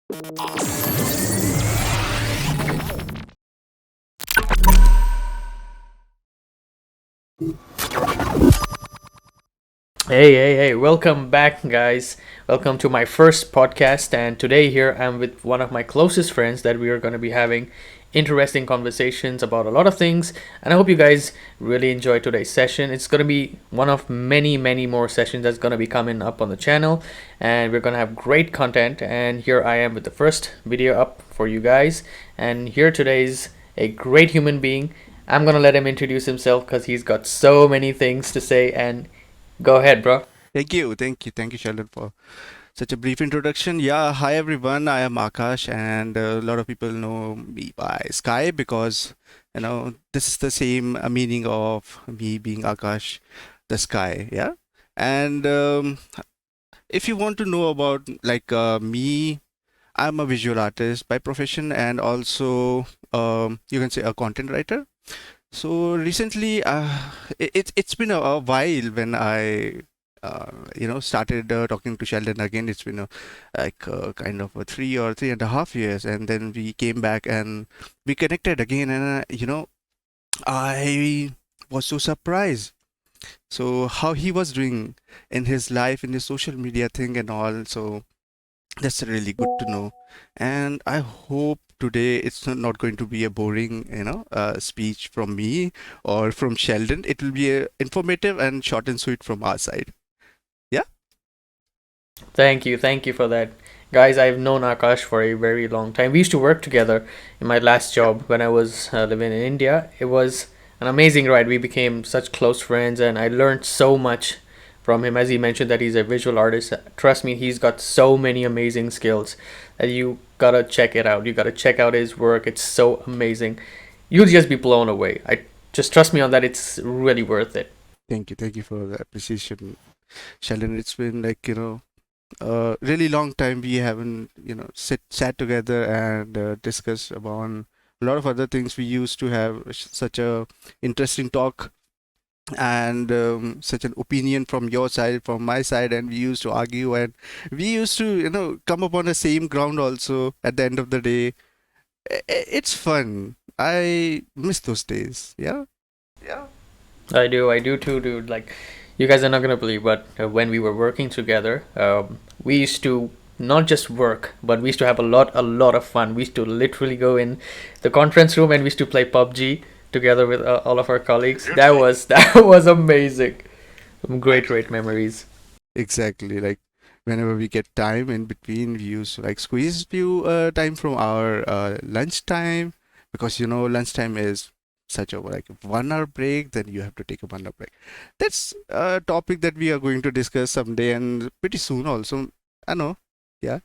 Hey, welcome back, guys. Welcome to my first podcast. And today, here I'm with one of my closest friends that we are going to be having interesting conversations about a lot of things. And I hope you guys really enjoy today's session. It's going to be one of many more sessions that's going to be coming up on the channel. And we're going to have great content. And here I am with the first video up for you guys. And here today's a great human being. I'm going to let him introduce himself because he's got so many things to say. And go ahead, bro. Thank you, Sheldon, for such a brief introduction. Yeah, hi everyone. I am Akash, and a lot of people know me by Sky because this is the same meaning of me being Akash, the sky. Yeah, and if you want to know about me, I'm a visual artist by profession, and also you can say a content writer. So recently, it's been a while when I started talking to Sheldon again. It's been kind of a 3 or 3.5 years, and then we came back and we connected again, and I was so surprised. So how he was doing in his life, in his social media thing and all. So that's really good to know. And I hope today it's not going to be a boring, speech from me or from Sheldon. It will be informative and short and sweet from our side. Yeah. Thank you for that. Guys, I've known Akash for a very long time. We used to work together in my last job when I was living in India. It was an amazing ride. We became such close friends, and I learned so much from him. As he mentioned, that he's a visual artist. Trust me, he's got so many amazing skills that you gotta check it out. You gotta check out his work. It's so amazing. You'll just be blown away. I just trust me on that. It's really worth it. Thank you for the appreciation, Sheldon. It's been a really long time we haven't sat together and discussed about a lot of other things. We used to have such a interesting talk and such an opinion from your side, from my side, and we used to argue, and we used to come upon the same ground also at the end of the day. It's fun. I miss those days. Yeah. I do too, dude. Like, you guys are not gonna believe, but when we were working together, we used to not just work, but we used to have a lot of fun. We used to literally go in the conference room and we used to play PUBG together with all of our colleagues. That was that was amazing. Some great memories. Exactly. Like whenever we get time in between, we used to like squeeze few time from our lunch time, because lunchtime is such a like 1 hour break. Then you have to take a 1 hour break. That's a topic that we are going to discuss someday and pretty soon also. I know. Yeah,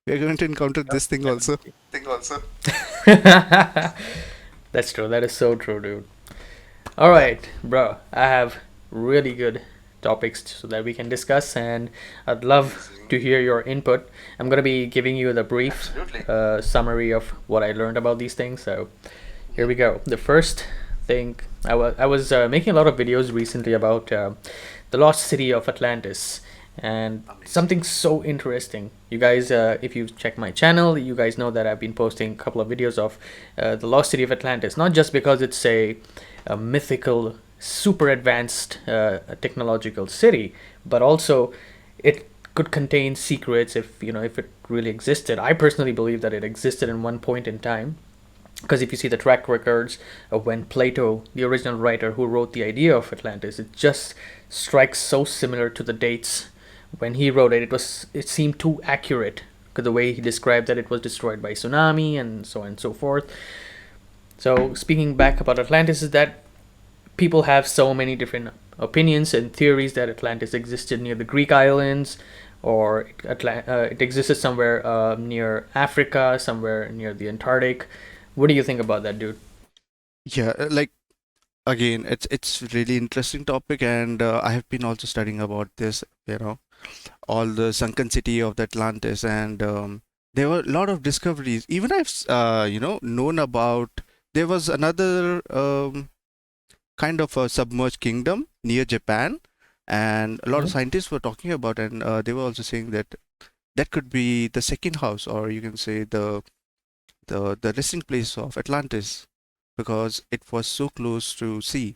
we are going to encounter this thing also. Definitely. That's true. That is so true, dude. All right, bro. I have really good topics so that we can discuss, and I'd love to hear your input. I'm gonna be giving you the brief summary of what I learned about these things. So here we go. The first thing I was making a lot of videos recently about the lost city of Atlantis, and something so interesting. You guys, if you check my channel, you guys know that I've been posting a couple of videos of the lost city of Atlantis. Not just because it's a mythical, super advanced technological city, but also it could contain secrets if it really existed. I personally believe that it existed in one point in time, because if you see the track records of when Plato, the original writer who wrote the idea of Atlantis, it just strikes so similar to the dates when he wrote it. It seemed too accurate, because the way he described that it was destroyed by tsunami and so on and so forth. So speaking back about Atlantis, is that people have so many different opinions and theories that Atlantis existed near the Greek islands, or it existed somewhere near Africa, somewhere near the Antarctic. What do you think about that, dude? Yeah, like again, it's really interesting topic, and I have been also studying about this. All the sunken city of the Atlantis, and there were a lot of discoveries. Even I've known about there was another kind of a submerged kingdom near Japan, and a lot of Hmm? scientists were talking about, and they were also saying that that could be the second house, or you can say the resting place of Atlantis, because it was so close to sea.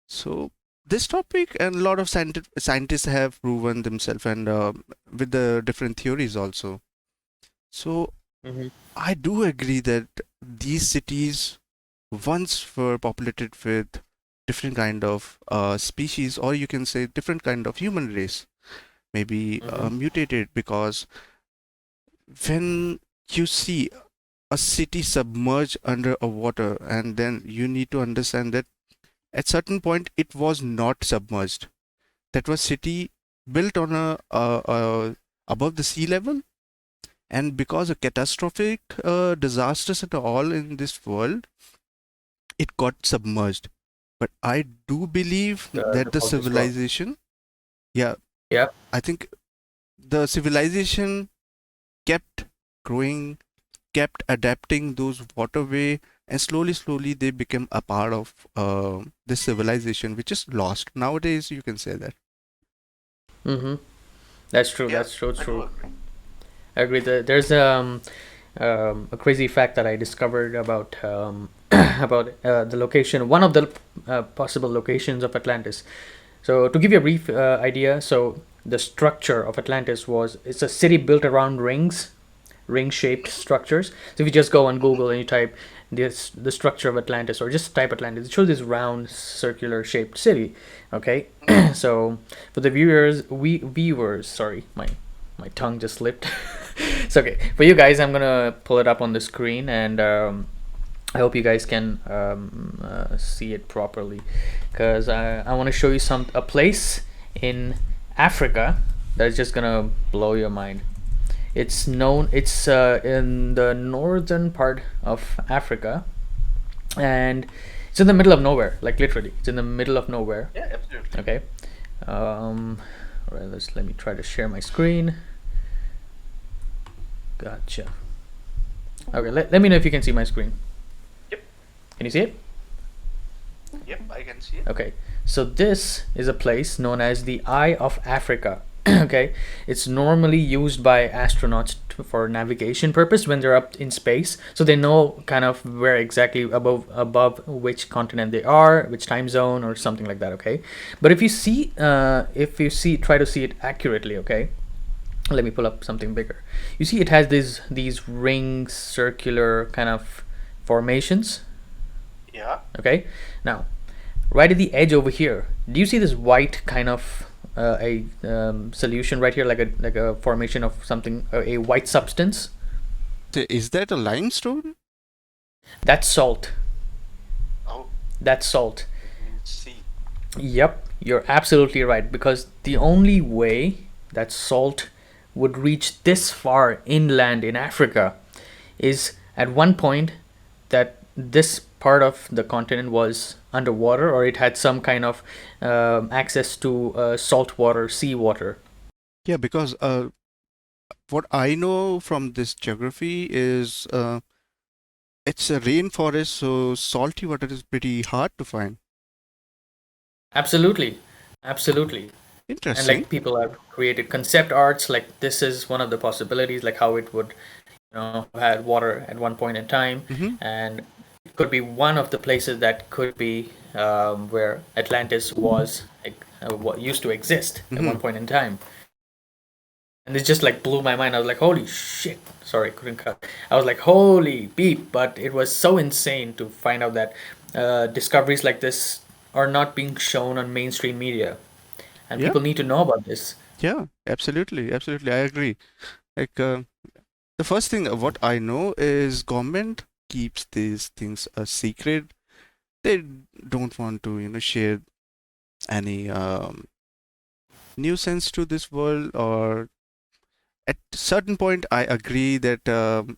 So this topic, and a lot of scientists have proven themselves, and with the different theories also. So Mm-hmm. I do agree that these cities once were populated with different kind of species, or you can say different kind of human race, maybe Mm-hmm. mutated, because when you see a city submerged under a water, and then you need to understand that at certain point it was not submerged. That was city built on a above the sea level, and because of catastrophic disasters and all in this world, it got submerged. But I do believe that The the focus rock. civilization, yeah, Yep. I think the civilization kept growing, kept adapting those waterway, and slowly they became a part of this civilization, which is lost nowadays. You can say that. Mm-hmm. That's true. Yeah, That's so I do true. agree. I agree. There's a crazy fact that I discovered about about the location, one of the possible locations of Atlantis. So to give you a brief idea, so the structure of Atlantis was it's a city built around rings, ring-shaped structures. So if you just go on Google and you type this the structure of Atlantis or just type Atlantis, it shows this round circular shaped city. Okay, so for the viewers, sorry, my tongue just slipped. It's okay for you guys. I'm gonna pull it up on the screen, and I hope you guys can see it properly, because I want to show you a place in Africa that's just gonna blow your mind. It's known. It's in the northern part of Africa, and it's in the middle of nowhere. Like literally, it's in the middle of nowhere. Yeah, absolutely. Okay. Um, all right. Let me try to share my screen. Gotcha. Okay. Let me know if you can see my screen. Yep, Can you see it? yep, I can see it. Okay, so this is a place known as the Eye of Africa. Okay, it's normally used by astronauts for navigation purpose when they're up in space, so they know kind of where exactly above which continent they are, which time zone or something like that. Okay, but try to see it accurately. Okay, let me pull up something bigger. You see, it has these rings, circular kind of formations. Yeah. Okay, now right at the edge over here, do you see this white kind of a solution right here, like a formation of something, a white substance? Is that a limestone? That's salt. Oh, That's salt. see. Yep, you're absolutely right, because the only way that salt would reach this far inland in Africa is at one point that this part of the continent was underwater, or it had some kind of access to salt water, seawater. Yeah, because what I know from this geography is it's a rainforest, so salty water is pretty hard to find. Absolutely, absolutely. And Interesting. like people have created concept arts, like this is one of the possibilities, like how it would, had water at one point in time, Mm-hmm. and it could be one of the places that could be where Atlantis was, like, what used to exist at Mm-hmm. one point in time. And it just like blew my mind. I was like, holy shit. Sorry, couldn't cut. I was like, holy beep. But it was so insane to find out that discoveries like this are not being shown on mainstream media. And Yeah, people need to know about this. yeah, absolutely, absolutely. I agree. Like the first thing what I know is government keeps these things a secret. They don't want to, share any nuisance to this world, or at certain point I agree that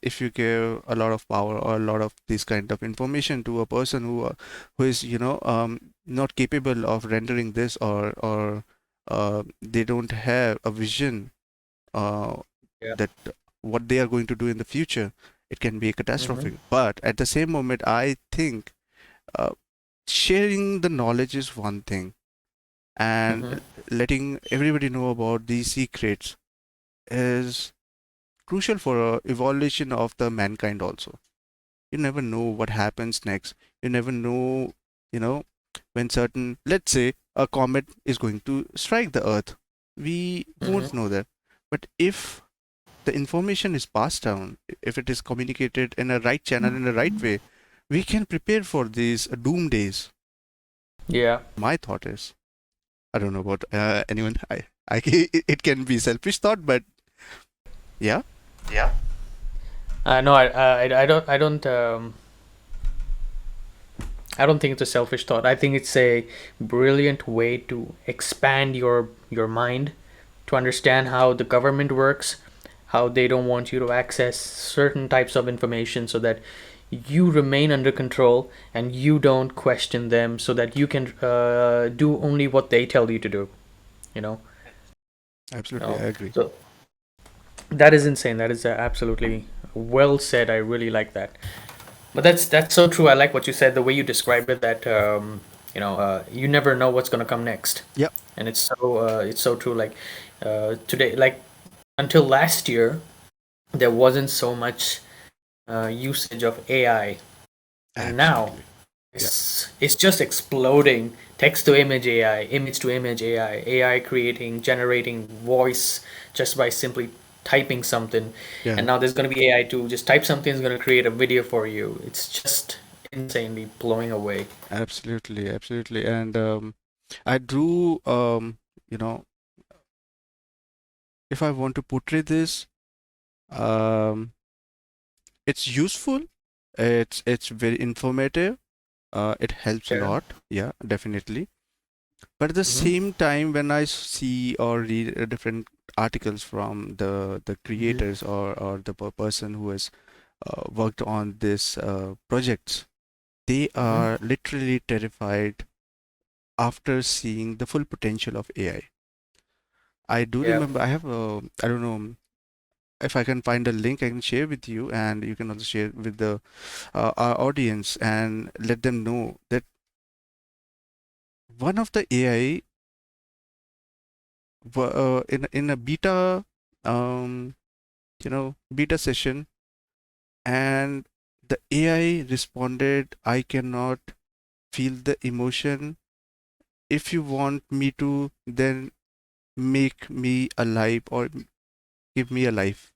if you give a lot of power or a lot of this kind of information to a person who is not capable of rendering this, or they don't have a vision uh, Yeah. that what they are going to do in the future, it can be Mm-hmm. catastrophic. But at the same moment I think uh, sharing the knowledge is one thing, and Mm-hmm. letting everybody know about these secrets, is crucial for evolution of the mankind also. You never know what happens next. You never know, you know, when certain, let's say, a comet is going to strike the Earth. We Mm-hmm. won't know that. But if the information is passed down, if it is communicated in a right channel, in the right way, we can prepare for these doom days. Yeah. My thought is, I don't know about anyone. It can be selfish thought, but yeah, Yeah. No, I don't think it's a selfish thought. I think it's a brilliant way to expand your mind, to understand how the government works, how they don't want you to access certain types of information, so that you remain under control and you don't question them, so that you can do only what they tell you to do. You know. absolutely, I No. agree. So that is insane. That is absolutely well said. I really like that. But that's so true. I like what you said. The way you described it. That you never know what's gonna come next, Yeah, and it's so true. Like today, like until last year, there wasn't so much usage of AI, and now absolutely. Yeah, it's just exploding. Text to image AI, image to image AI, AI creating, generating voice just by simply typing something. And yeah, now there's going to be AI to just type something is going to create a video for you. It's just insanely blowing away. absolutely, absolutely. And I drew, you know, if I want to portray this, um, it's useful. It's very informative. It helps a Yeah. lot. Yeah, definitely. But at the Mm-hmm. same time, when I see or read different articles from the creators or the person who has worked on this projects, they Mm-hmm. are literally terrified after seeing the full potential of AI. I do Yeah. remember I have I don't know if I can find a link I can share with you, and you can also share with the our audience and let them know that one of the AI in a beta um beta session, and the AI responded, I cannot feel the emotion. If you want me to, then make me alive or give me a life.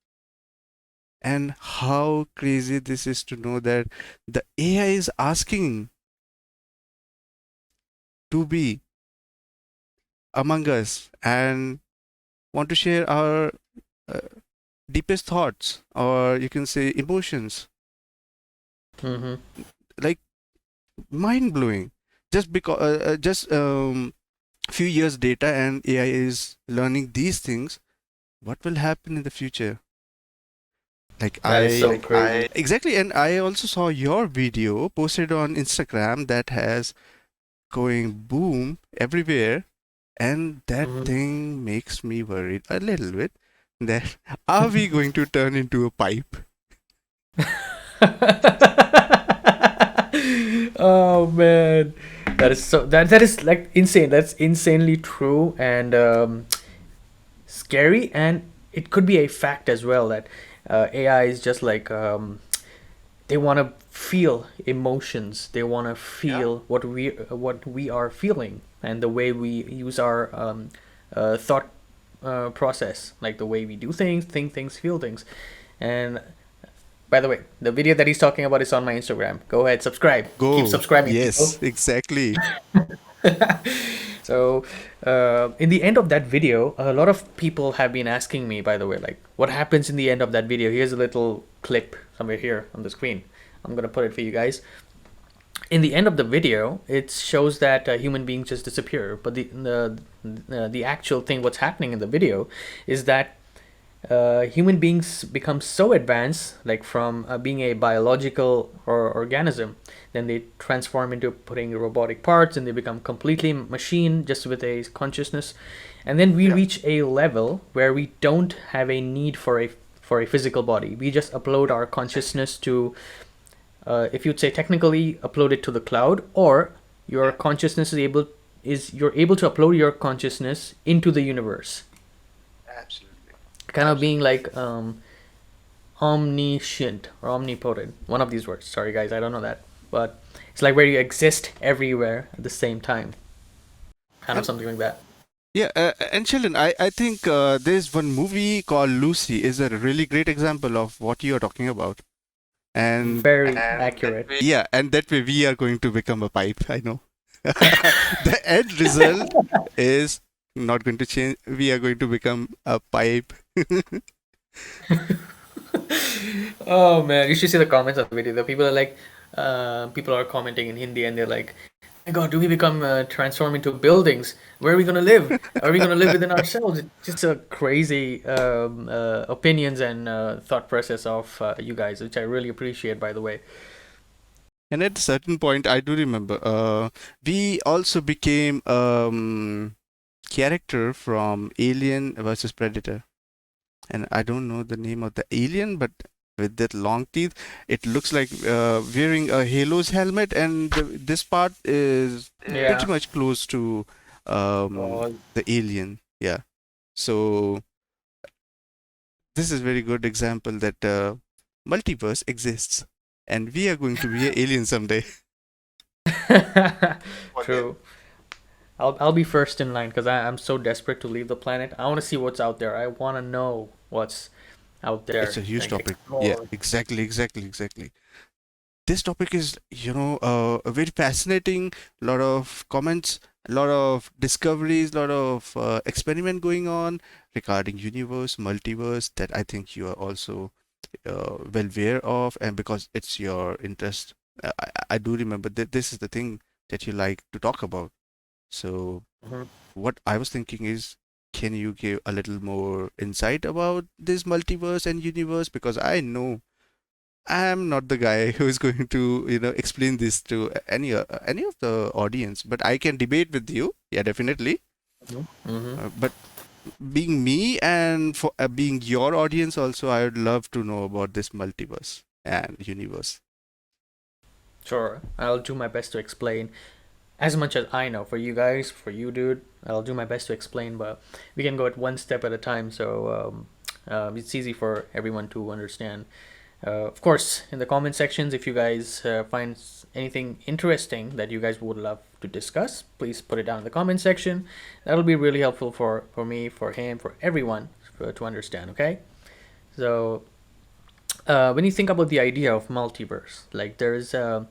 And how crazy this is to know that the AI is asking to be among us and want to share our uh, deepest thoughts, or you can say emotions. Mm-hmm. Like, mind blowing. Just because just few years data and AI is learning these things, what will happen in the future? Like That is I so crazy. exactly, and I also saw your video posted on Instagram that has going boom everywhere, and that Mm-hmm. thing makes me worried a little bit that are we going to turn into a pipe? Oh man, that is like insane. That's insanely true and scary, and it could be a fact as well that AI is just like they want to feel emotions. They want to feel what we are feeling, and the way we use our thought process, like the way we do things, think things, feel things. And by the way, the video that he's talking about is on my Instagram. Go ahead, subscribe. Keep Go. subscribing, Yes, people. exactly. So, in the end of that video, a lot of people have been asking me, by the way, like, what happens in the end of that video? Here's a little clip somewhere here on the screen. I'm gonna put it for you guys. In the end of the video, it shows that human beings just disappear. But the actual thing, what's happening in the video, is that human beings become so advanced, like from being a biological or organism, then they transform into putting robotic parts, and they become completely machine just with a consciousness, and then we reach a level where we don't have a need for a physical body. We just upload our consciousness to, if you'd say technically, upload it to the cloud, or your consciousness is you're able to upload your consciousness into the universe. kind of being like omniscient or omnipotent. One of these words. Sorry, guys, I don't know that, but it's like where you exist everywhere at the same time, kind of And something like that. yeah, and Sheldon, I think there's one movie called Lucy is a really great example of what you are talking about. And Very accurate. yeah, and that way we are going to become a pipe. I know. The end result is not going to change. We are going to become a pipe. Oh man, you should see the comments of the video. The people are like, people are commenting in Hindi, and they're like, "My God, do we become transform into buildings? Where are we gonna live? Are we gonna live within ourselves?" It's just a crazy opinions and thought process of you guys, which I really appreciate, by the way. And at a certain point, I do remember, we also became character from Alien versus Predator. And I don't know the name of the alien, but with that long teeth, it looks like wearing a Halo's helmet, and this part is pretty Yeah. much close to Oh, the alien. Yeah. So this is very good example that multiverse exists, and we are going to be an alien someday. true. I'll be first in line because I'm so desperate to leave the planet. I want to see what's out there. I want to know what's out It's there. a huge Like topic. Yeah, explore. exactly, exactly, exactly. This topic is, very fascinating. A lot of comments, a lot of discoveries, a lot of experiment going on regarding universe, multiverse that I think you are also well aware of, and because it's your interest, I do remember that this is the thing that you like to talk about. So Mhm. what I was thinking is, can you give a little more insight about this multiverse and universe? Because I know I'm not the guy who is going to, explain this to any of the audience, but I can debate with you. Yeah, definitely. Mhm. But being me and for being your audience also, I would love to know about this multiverse and universe. Sure. I'll do my best to explain as much as I know. For you guys, for you, dude, I'll do my best to explain, but we can go at one step at a time so it's easy for everyone to understand. Of course, in the comment sections, if you guys find anything interesting that you guys would love to discuss, please put it down in the comment section. That'll be really helpful for me, for him, for everyone to understand, okay? So, when you think about the idea of multiverse, like there's a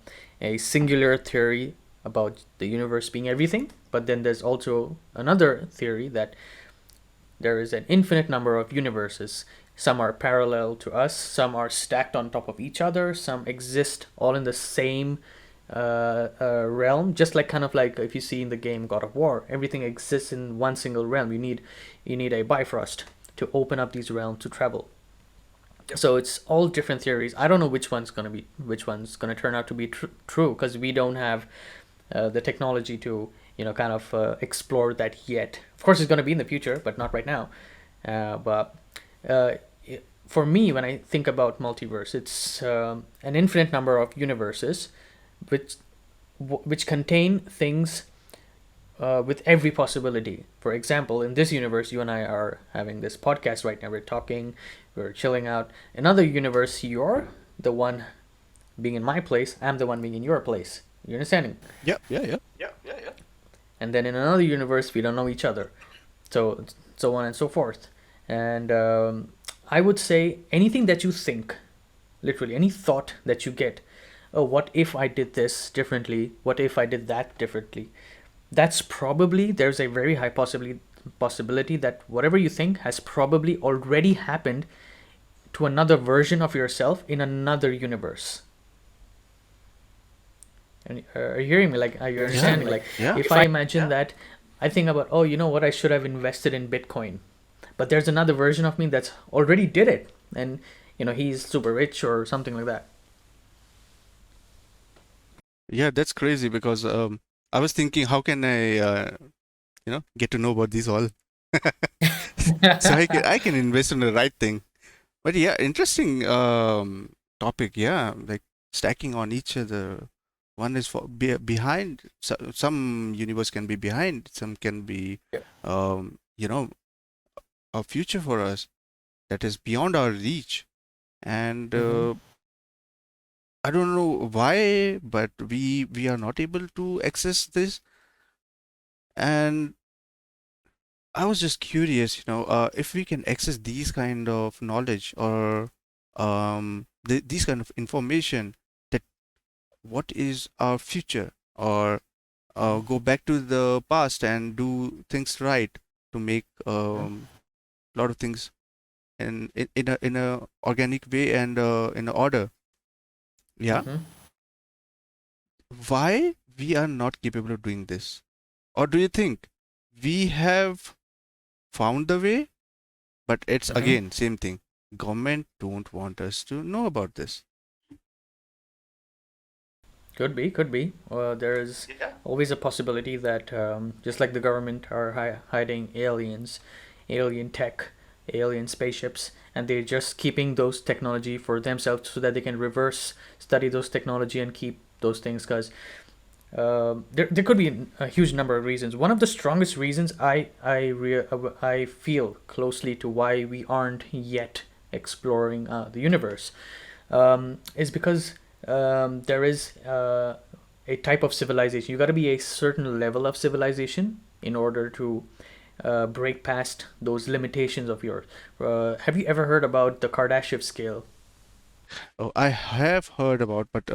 singular theory about the universe being everything, but then there's also another theory that there is an infinite number of universes. Some are parallel to us, some are stacked on top of each other, some exist all in the same realm, just like kind of like if you see in the game God of War, everything exists in one single realm. You need a Bifrost to open up these realms to travel. So it's all different theories. I don't know which one's gonna turn out to be true because we don't have the technology to kind of explore that yet. Of course, it's gonna be in the future, but not right now. But uh, for me, when I think about multiverse, it's an infinite number of universes, which which contain things with every possibility. For example, in this universe, you and I are having this podcast right now. We're talking, we're chilling out. Another universe, you're the one being in my place, I'm the one being in your place. You understanding? Yeah, yeah, yeah. And then in another universe, we don't know each other. So on and so forth. And I would say anything that you think, literally any thought that you get, oh, what if I did this differently? What if I did that differently? That's probably there's a very high possibility that whatever you think has probably already happened to another version of yourself in another universe. And are you hearing me? Like, are you Yeah, understanding? Like, yeah. if I imagine that, I think about, oh, you know what? I should have invested in Bitcoin. But there's another version of me that's already did it, and he's super rich or something like that. Yeah, that's crazy because I was thinking, how can I, get to know about these all? So I can invest in the right thing. But yeah, interesting topic. Yeah, like stacking on each other. One is behind. Some universe can be behind. Some can be, Yeah. um, you know, a future for us. that is beyond our reach. And Mm-hmm. I don't know why, but we are not able to access this. And I was just curious, if we can access these kind of knowledge or these kind of information, that what is our future, or go back to the past and do things right to make a lot of things in a organic way and in a order. Yeah, Mm-hmm. why we are not capable of doing this? Or do you think we have found the way, but it's Mm-hmm. again same thing? Government don't want us to know about this. Could be, could be. There is Yeah. always a possibility that just like the government are hiding aliens, alien tech, alien spaceships, and they're just keeping those technology for themselves so that they can reverse study those technology and keep those things. Because there could be a huge number of reasons. One of the strongest reasons I feel closely to why we aren't yet exploring the universe is because there is a type of civilization. You got to be a certain level of civilization in order to break past those limitations of yours. Have you ever heard about the Kardashev scale? Oh, I have heard about, but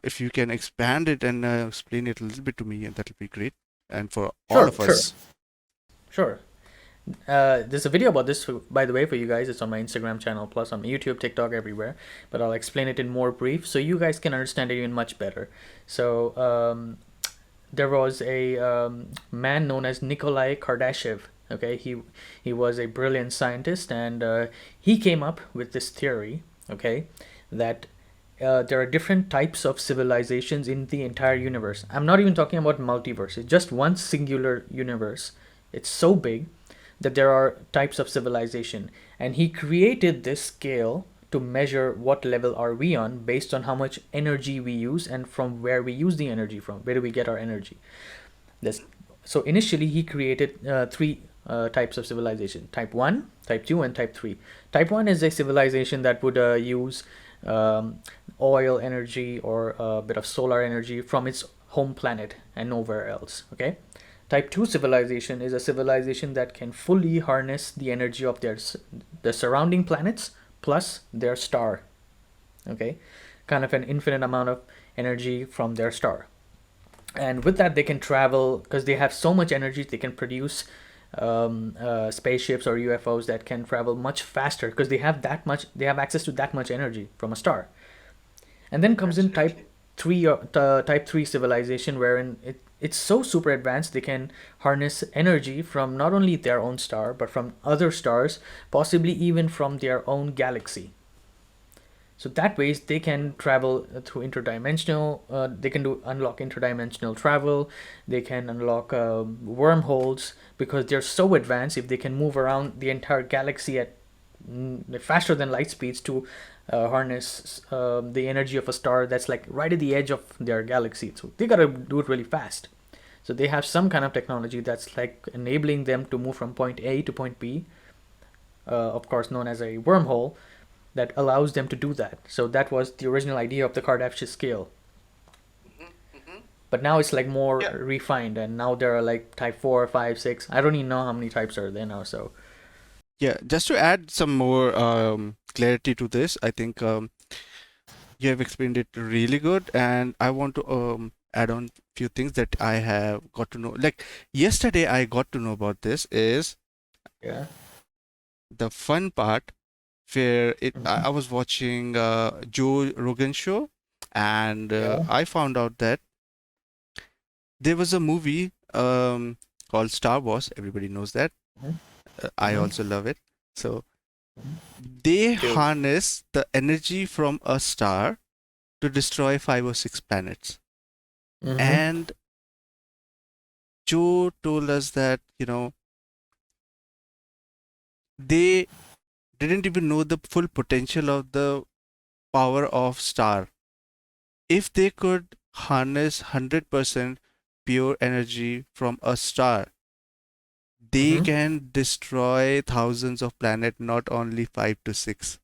if you can expand it and explain it a little bit to me, that'll be great. And for all Sure, of sure, us. sure. There's a video about this, by the way, for you guys. It's on my Instagram channel, plus on YouTube, TikTok, everywhere. But I'll explain it in more brief so you guys can understand it even much better. So, there was a man known as Nikolai Kardashev. Okay, he was a brilliant scientist, and he came up with this theory. Okay, that there are different types of civilizations in the entire universe. I'm not even talking about multiverse. It's just one singular universe. It's so big that there are types of civilization, and he created this scale to measure what level are we on based on how much energy we use and from where we use the energy from. Where do we get our energy? This. So initially he created three types of civilization: type 1, type 2, and type 3. Type 1 is a civilization that would use um, oil energy or a bit of solar energy from its home planet and nowhere else. Okay. Type 2 civilization is a civilization that can fully harness the energy of the surrounding planets plus their star. Okay, kind of an infinite amount of energy from their star, and with that they can travel because they have so much energy. They can produce spaceships or UFOs that can travel much faster because they have that much. They have access to that much energy from a star. And then comes in Absolutely. type 3 civilization, wherein it's so super advanced they can harness energy from not only their own star but from other stars, possibly even from their own galaxy. So that ways they can travel through interdimensional. They can do unlock interdimensional travel. They can unlock wormholes because they're so advanced. If they can move around the entire galaxy at faster than light speeds to harness the energy of a star that's like right at the edge of their galaxy, so they gotta do it really fast. So they have some kind of technology that's like enabling them to move from point A to point B, of course known as a wormhole, that allows them to do that. So that was the original idea of the Kardashev scale. But now it's like more Yeah. refined, and now there are like type 4, 5, 6. I don't even know how many types are there now. So Yeah, just to add some more clarity to this, I think you have explained it really good, and I want to add on few things that I have got to know. Like yesterday, I got to know about this is yeah. the fun part where I Mm-hmm. was watching Joe Rogan show, and Yeah. I found out that there was a movie called Star Wars. Everybody knows that. Mm-hmm. I Mm-hmm. also love it. So they Dude. harness the energy from a star to destroy 5 or 6 planets. Mm-hmm. And Joe told us that, they didn't even know the full potential of the power of star. If they could harness 100% pure energy from a star, they Mhm. can destroy thousands of planets, not only five to six.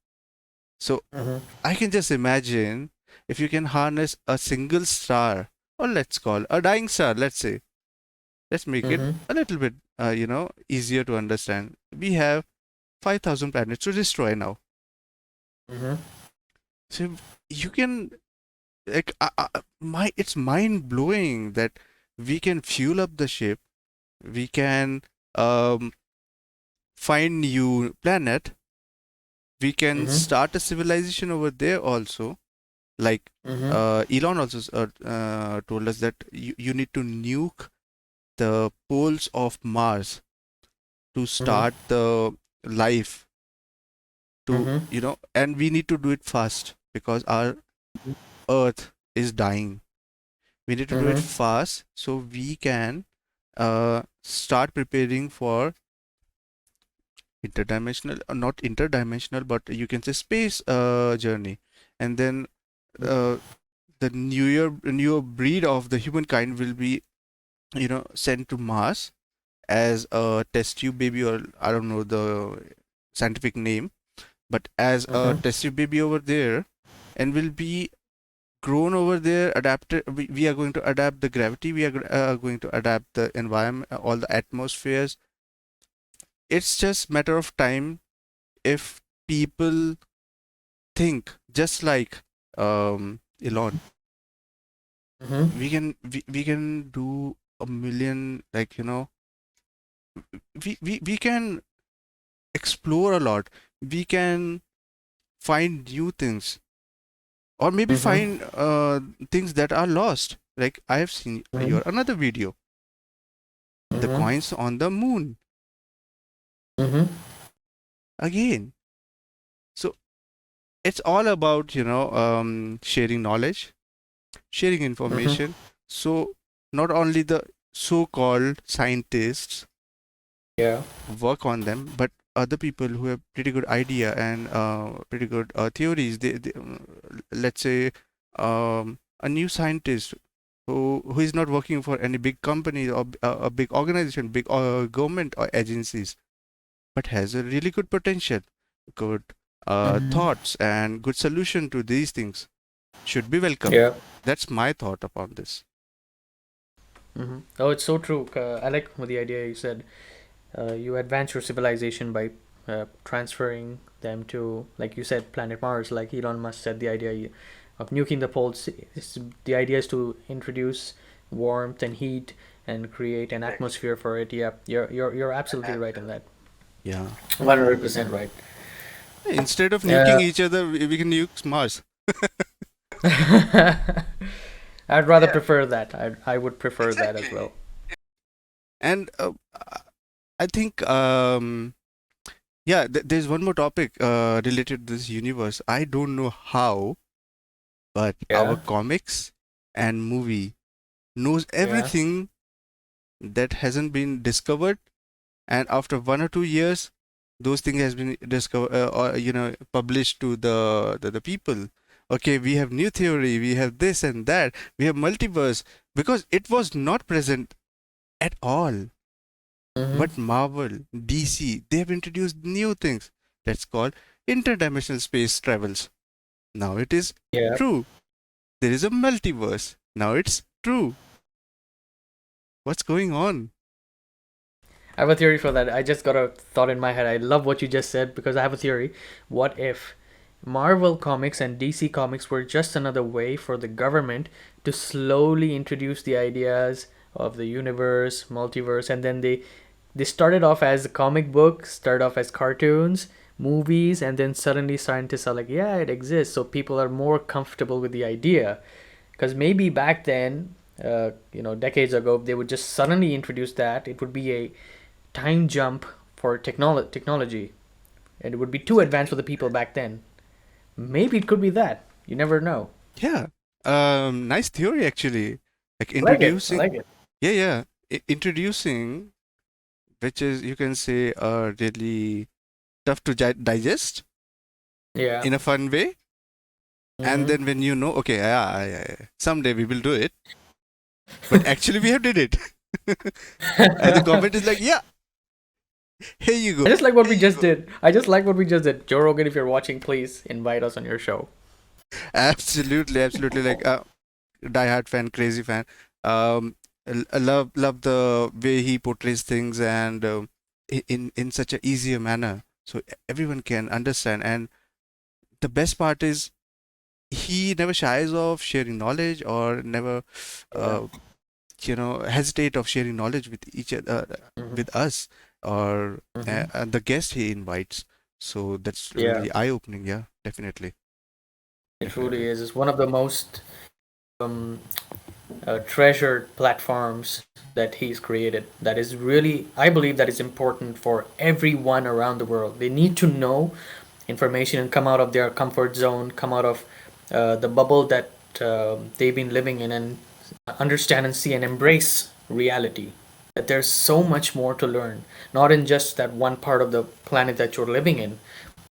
So Mhm. I can just imagine if you can harness a single star, or let's call a dying star, let's say, let's make it Mhm. a little bit, easier to understand. We have 5,000 planets to destroy now. Mhm. So you can, like, it's mind blowing that we can fuel up the ship, we can um, find new planet, we can Mhm. start a civilization over there also. Like Mhm. Elon also told us that you need to nuke the poles of Mars to Mhm. start the life to, Mhm. and we need to do it fast because our Earth is dying. We need to do it Mhm. fast so we can start preparing for interdimensional, not interdimensional, but you can say space journey. And then uh, the newer breed of the humankind will be, sent to Mars as a test tube baby, or I don't know the scientific name, but as a Mhm. test tube baby over there, and will be grown over there, adapted. We are going to adapt the gravity, we are going to adapt the environment, all the atmospheres. It's just matter of time if people think just like Elon. Mhm. We can do a million, like, we can explore a lot. We can find new things, or maybe Mhm. find things that are lost. Like I have seen Mhm. your another video, the Mhm. coins on the moon Mhm. again. So it's all about, sharing knowledge, sharing Mhm. information. So not only the so-called scientists Yeah. work on them, but other people who have pretty good idea and pretty good theories. Let's say a new scientist who is not working for any big company or a big organization, big government or agencies, but has a really good potential, good Mhm. thoughts and good solution to these things, should be welcomed. Yeah. That's my thought upon this. Mhm. Oh, it's so true. I like the idea you said. You advance your civilization by transferring them to, like you said, planet Mars. Like Elon Musk said, the idea of nuking the poles. The idea is to introduce warmth and heat and create an atmosphere for it. Yeah, you're absolutely right in that. Yeah. 100% right. Instead of Uh, nuking each other, we can nuke Mars. I'd rather prefer that. I would prefer that as well. And I think, yeah, there's one more topic related to this universe. I don't know how, but our Yeah. comics and movie knows Yeah. everything that hasn't been discovered, and after 1 or 2 years, those things has been discovered, or published to the people. Okay, we have new theory, we have this and that, we have multiverse, because it was not present at all. Mhm. But Marvel, DC, they have introduced new things. That's called interdimensional space travels. Now it is Yeah. true. There is a multiverse. Now it's true. What's going on? I have a theory for that. I just got a thought in my head. I love what you just said because I have a theory. What if Marvel Comics and DC Comics were just another way for the government to slowly introduce the ideas of the universe, multiverse, and then they started off as comic books, started off as cartoons, movies, and then suddenly scientists are like, yeah, it exists. So people are more comfortable with the idea. Because maybe back then, decades ago, if they would just suddenly introduce that, it would be a time jump for technology, and it would be too advanced for the people back then. Maybe it could be that. You never know. Yeah. Nice theory actually. Like I like it. I introducing, like it. yeah, yeah, introducing, which is, you can say, really tough to digest Yeah. in a fun way. And Mm-hmm. then when okay, yeah, yeah, yeah, someday we will do it, but actually we have did it, and the government is like, yeah. Here you go. I just like what we just did. I just like what we just did. Joe Rogan, if you're watching, please invite us on your show. Absolutely, absolutely. Like diehard fan, crazy fan. I love the way he portrays things, and in such a easier manner, so everyone can understand. And the best part is he never shies off sharing knowledge, or never Yeah. uh, hesitate of sharing knowledge with each other, Hmm. with us, or Hmm. the guest he invites. So that's Yeah. really eye opening. Yeah, definitely, It truly definitely. is. It's one of the most um, treasured platforms that he's created. That is really, I believe, that is important for everyone around the world. They need to know information and come out of their comfort zone, come out of the bubble that they've been living in, and understand and see and embrace reality. That there's so much more to learn, not in just that one part of the planet that you're living in.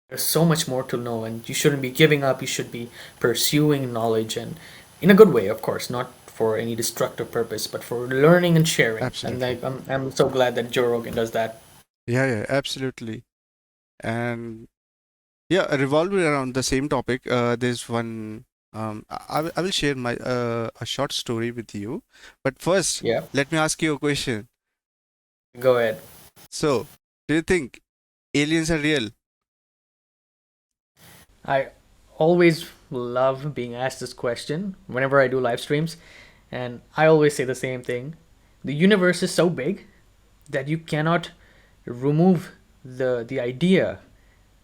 There's so much more to know, and you shouldn't be giving up. You should be pursuing knowledge, and in a good way, of course, not for any destructive purpose, but for learning and sharing. And Absolutely. I'm so glad that Joe Rogan does that. Yeah, yeah, absolutely. And yeah, revolving around the same topic, there's one. I will share my a short story with you. But first, Yeah, let me ask you a question. go ahead. So, do you think aliens are real? I always love being asked this question whenever I do live streams, and I always say the same thing. The universe is so big that you cannot remove the idea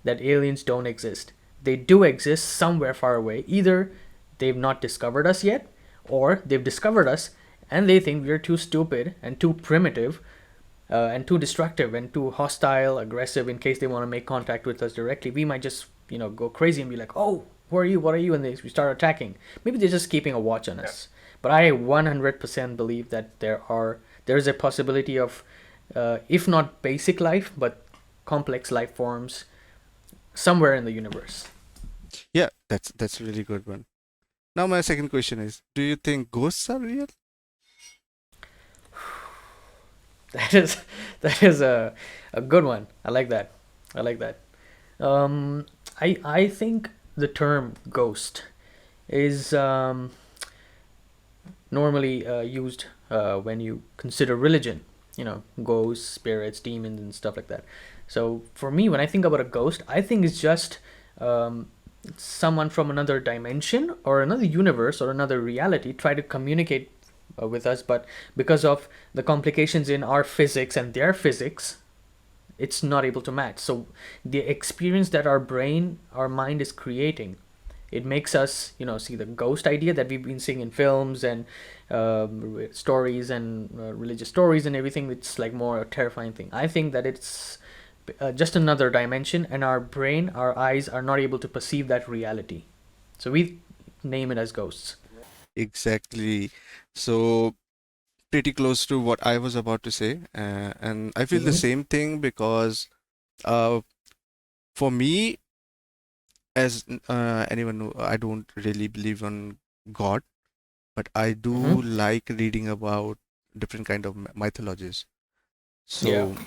that aliens don't exist. They do exist somewhere far away. Either they've not discovered us yet, or they've discovered us and they think we're too stupid and too primitive and too destructive and too hostile, aggressive in case they want to make contact with us directly. We might just, go crazy and be like, oh, who are you? What are you? And we start attacking. Maybe they're just keeping a watch on us. But I 100% believe that there is a possibility of, if not basic life, but complex life forms somewhere in the universe. Yeah, that's a really good one. Now, my second question is, do you think ghosts are real? That is that is a good one. I like that. I like that. Um, I think the term ghost is normally used when you consider religion. Ghosts, spirits, demons, and stuff like that. So for me, when I think about a ghost, I think it's just um, someone from another dimension or another universe or another reality try to communicate with us, but because of the complications in our physics and their physics, it's not able to match. So the experience that our mind is creating, it makes us, see the ghost idea that we've been seeing in films and stories and religious stories and everything. It's like more a terrifying thing. I think that it's just another dimension, and our brain, our eyes are not able to perceive that reality. So we name it as ghosts. Exactly. So, pretty close to what I was about to say, and I feel the Mm-hmm. same thing because uh, for me, as anyone know, I don't really believe on God, but I do Mm-hmm. like reading about different kind of mythologies. Yeah. So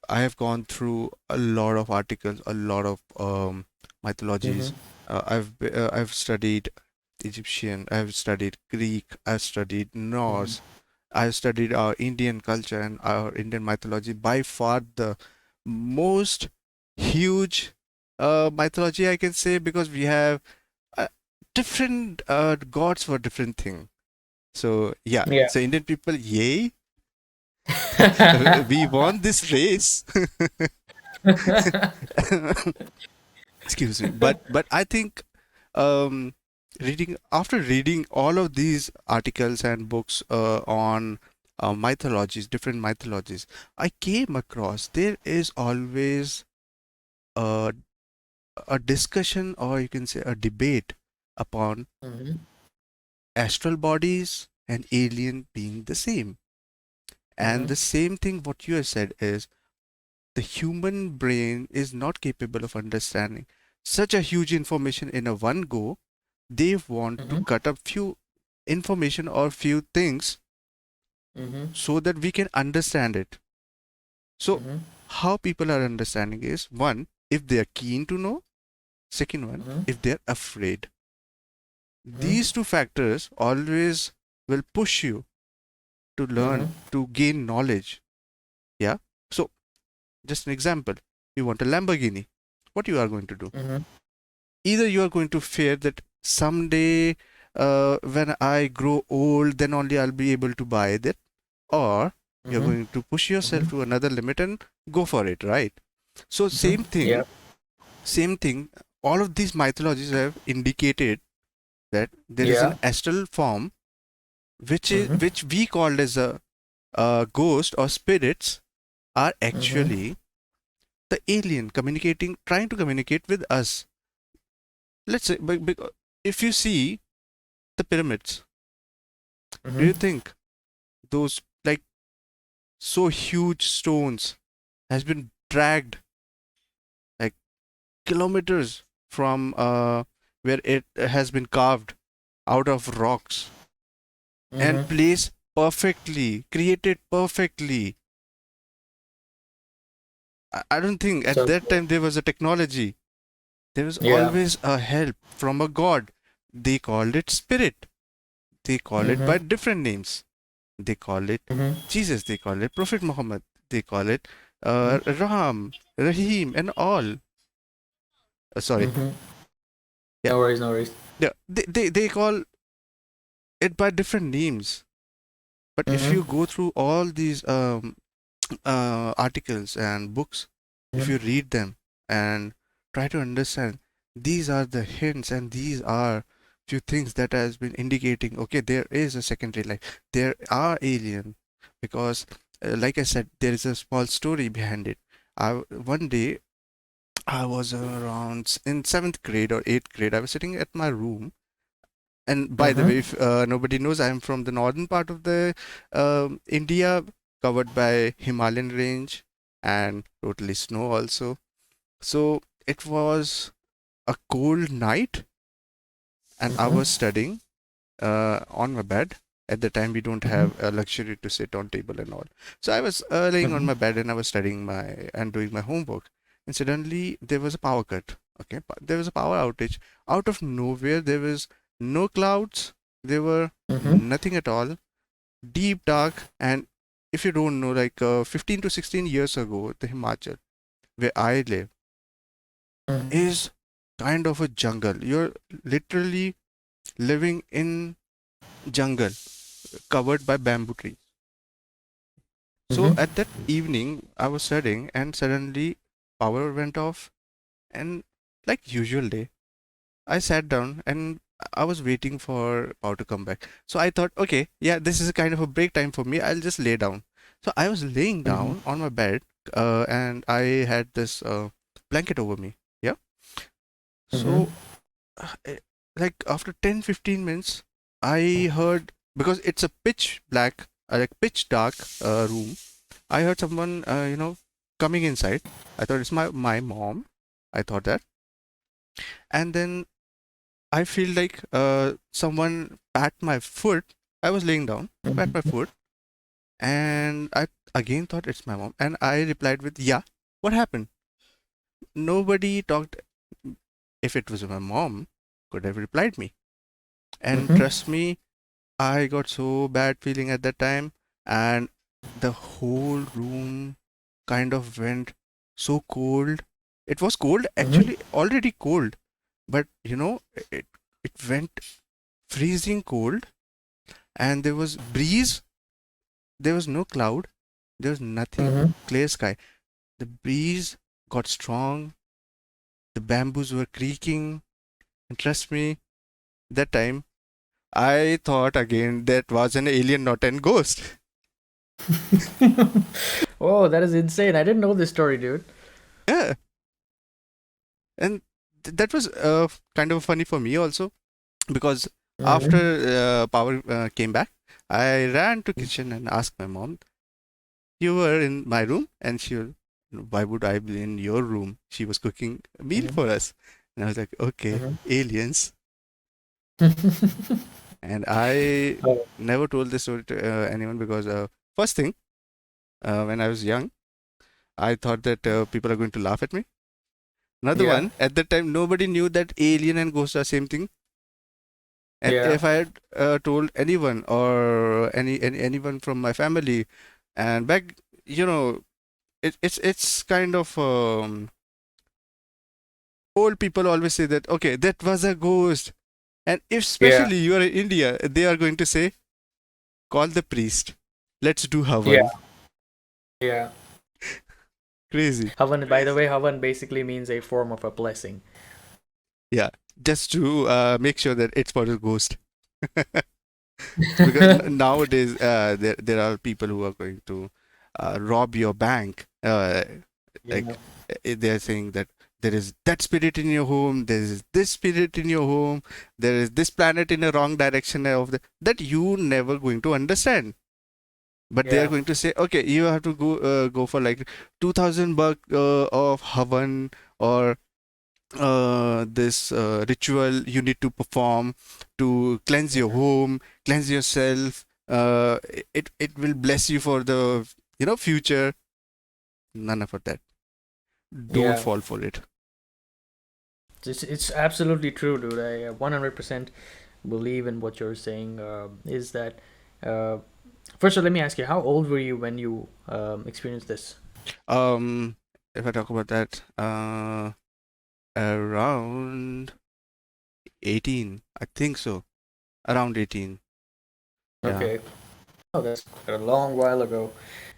I have gone through a lot of articles, a lot of Mm-hmm. mythologies. I've studied Egyptian, I've studied Greek, I've studied Mm-hmm. Norse, I've studied our Indian culture and our Indian mythology. By far the most huge mythology I can say, because we have uh, different gods for different thing. So yeah, Yeah. so Indian people, yay, we won this race. Excuse me, but I think um, reading after reading all of these articles and books on mythologies, different mythologies, I came across there is always a a discussion, or you can say a debate, upon Mm-hmm. astral bodies and alien being the same. And Mm-hmm. the same thing what you have said is, the human brain is not capable of understanding such a huge information in a one go. They want to Mm-hmm. cut up few information or few things Mm-hmm. so that we can understand it. So Mm-hmm. how people are understanding is, one, if they are keen to know, second one, Mm-hmm. if they're afraid. Mm-hmm. These two factors always will push you to learn, Mm-hmm. to gain knowledge. Yeah. So just an example, you want a Lamborghini. What you are going to do? Mm-hmm. Either you are going to fear that someday, when I grow old, then only I'll be able to buy it, or you're Mm-hmm. going to push yourself Mm-hmm. to another limit and go for it, right? So Mm-hmm. Yeah. same thing. All of these mythologies have indicated that there is an Yeah. astral form Mm-hmm. which we called as a ghost or spirits are Mm-hmm. actually the alien communicating, trying to communicate with us. Let's say, if you see the pyramids, do Mm-hmm. you think those like so huge stones has been dragged like kilometers from where it has been carved out of rocks and Mm-hmm. placed perfectly, created perfectly? I don't think at So that time there was a technology. There was yeah. always a help from a god. They called it spirit. They call it by Mm-hmm. different names. They call it Mm-hmm. Jesus. They call it Prophet Muhammad. They call it Mm-hmm. Ram, Rahim, and all. Sorry. Mm-hmm. Yeah. No worries. No worries. Yeah. They call it by different names. But if you Mm-hmm. go through all these articles and books, if you Mm-hmm. read them and try to understand, these are the hints and these are few things that has been indicating, okay, there is a secondary life, there are alien, because like I said, there is a small story behind it. One day I was around in seventh grade or eighth grade. I was sitting at my room, and by the way, Mm-hmm. if nobody knows, I am from the northern part of the India, covered by Himalayan range and totally snow also. So it was a cold night, and I was Mm-hmm. studying on my bed. At the time, we don't have a luxury to sit on table and all. So I was laying on Mm-hmm. my bed and I was studying my and doing my homework. And suddenly there was a power cut. Okay, there was a power outage. Out of nowhere, there was no clouds. There were Mm-hmm. nothing at all. Deep dark. And if you don't know, like 15 to 16 years ago, the Himachal, where I live, Mm-hmm. is kind of a jungle. You're literally living in jungle covered by bamboo trees. So Mm-hmm. at that evening, I was studying, and suddenly power went off. And like usual day, I sat down and I was waiting for power to come back. So I thought, okay, yeah, this is a kind of a break time for me. I'll just lay down. So I was laying Mm-hmm. down on my bed, and I had this blanket over me. Yeah. So Mm-hmm. eh, like after 10-15 minutes, I heard, because it's a pitch black, like pitch dark room. I heard someone, coming inside. I thought it's my mom. I thought that, and then I feel like someone pat my foot. I was laying down, pat my Mm-hmm. foot, and I again thought it's my mom, and I replied with, "Yeah, what happened?" Nobody talked. If it was my mom, could have replied me. And Mm-hmm. trust me, I got so bad feeling at that time, and the whole room kind of went so cold. It was cold, Mm-hmm. actually, already cold, but it went freezing cold, and there was breeze. There was no cloud. There was nothing. Mm-hmm. Clear sky. The breeze got strong. The bamboos were creaking, and trust me, that time I thought again that was an alien, not an ghost. Oh, that is insane. I didn't know this story, dude. Yeah, and that was kind of funny for me also, because after Mm-hmm. power came back, I ran to kitchen and asked my mom, "You were in my room," and "Why would I be in your room?" She was cooking a meal Mm-hmm. for us, and I was like, "Okay, Mm-hmm. aliens." And I Oh. never told this story to anyone because first thing, when I was young, I thought that people are going to laugh at me. Another Yeah. one, at that time, nobody knew that alien and ghost are same thing. And Yeah. if I had told anyone or anyone from my family, and back, you know, it's kind of old people always say that okay, that was a ghost, and if Yeah. especially you are in India, they are going to say, call the priest, let's do Yeah. Havan. Yeah. Crazy. Havan, by the way, Havan basically means a form of a blessing. Yeah, just to make sure that it's for the ghost. Because nowadays there are people who are going to rob your bank. Yeah. Like they're saying that there is that spirit in your home, there is this spirit in your home, there is this planet in a wrong direction of that you never going to understand. But they are Yeah. going to say, okay, you have to go for like 2,000 buck of Havan, or this ritual you need to perform to cleanse your home, cleanse yourself. It will bless you for the future. None of that. Don't Yeah. fall for it. It's absolutely true, dude. I 100% believe in what you're saying. Is that uh, first of all, let me ask you, how old were you when you experienced this? Um, if I talk about that, around 18, I think so. Around 18. Yeah. Okay. Oh, that's a long while ago.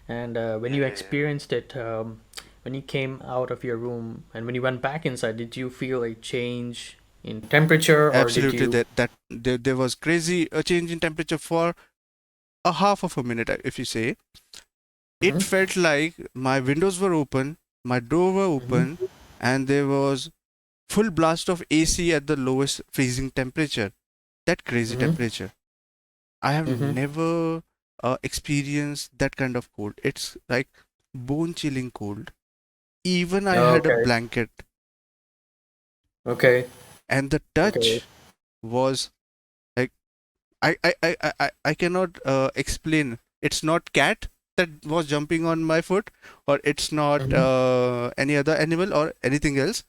And when Yeah, you yeah, yeah. experienced it, when you came out of your room and when you went back inside, did you feel a change in temperature, or did Absolutely. you? That there was crazy a change in temperature for a half of a minute, if you say. It Mhm. felt like my windows were open, my door were open, Mhm. and there was full blast of AC at the lowest freezing temperature. That crazy Mhm. temperature. I have Mhm. never experienced that kind of cold. It's like bone chilling cold. Even I had a Okay. blanket, Okay. and the Okay. touch was like I cannot explain. It's not cat that was jumping on my foot, or it's not Mhm. any other animal or anything else.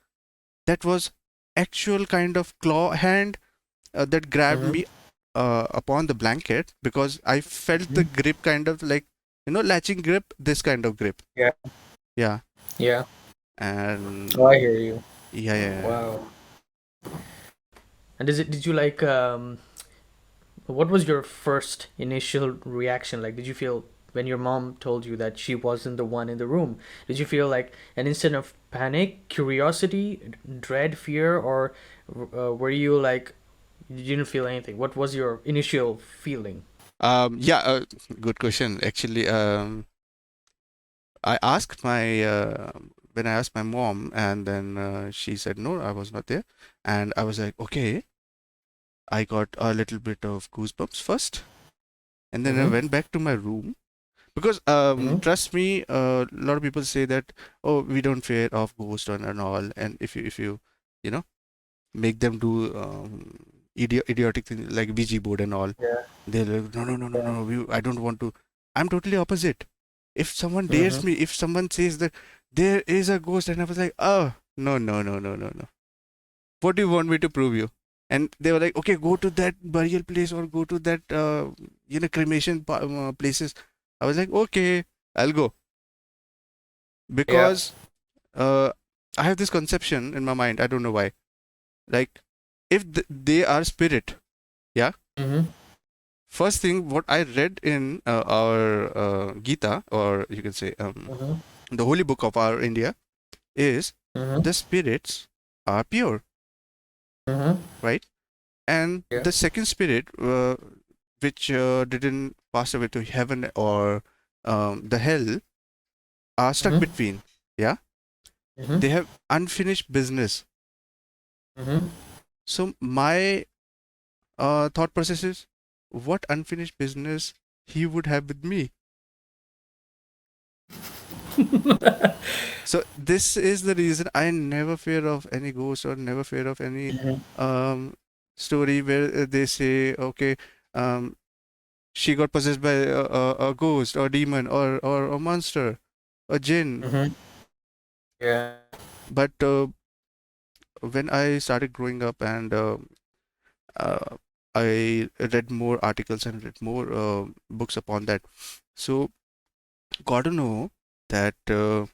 That was actual kind of claw hand that grabbed Mhm. me upon the blanket, because I felt the Mhm. grip kind of like latching grip, this kind of grip. Yeah. Yeah, Yeah. Oh, I and hear you. yeah, yeah, yeah. Wow. And did you like what was your first initial reaction? Like, did you feel when your mom told you that she wasn't the one in the room? Did you feel like an instant of panic, curiosity, dread, fear, or were you like you didn't feel anything? What was your initial feeling? Yeah, good question. Actually, I asked my when I asked my mom, and then she said no, I was not there, and I was like, okay, I got a little bit of goosebumps first, and then I Mm-hmm. went back to my room, because Mm-hmm. trust me, a lot of people say that, oh, we don't fear of ghost and all, and if you you know make them do idiotic things like Ouija board and all, Yeah. they're like, no, no, no, no, Yeah. no, I don't want to. I'm totally opposite. If someone dares Mm-hmm. me, if someone says that there is a ghost, and I was like, oh, no, no, no, no, no, no. What do you want me to prove you? And they were like, okay, go to that burial place, or go to that cremation places. I was like, okay, I'll go, Yeah. because uh, I have this conception in my mind. I don't know why. Like, if they are spirit, yeah. Mm-hmm. First thing, what I read in our Gita, or you can say Mm-hmm. the holy book of our India, is Mm-hmm. the spirits are pure, Mm-hmm. right? And Yeah. the second spirit, which didn't pass away to heaven or the hell, are stuck Mm-hmm. between. Yeah, Mm-hmm. they have unfinished business. Mm-hmm. So my thought process is, what unfinished business he would have with me? So this is the reason I never fear of any ghost, or never fear of any Mm-hmm. um story where they say, okay, um she got possessed by a ghost or demon or a monster. a jinn. Mm-hmm. Yeah. But when I started growing up and uh, I read more articles and read more books upon that. So got to know that the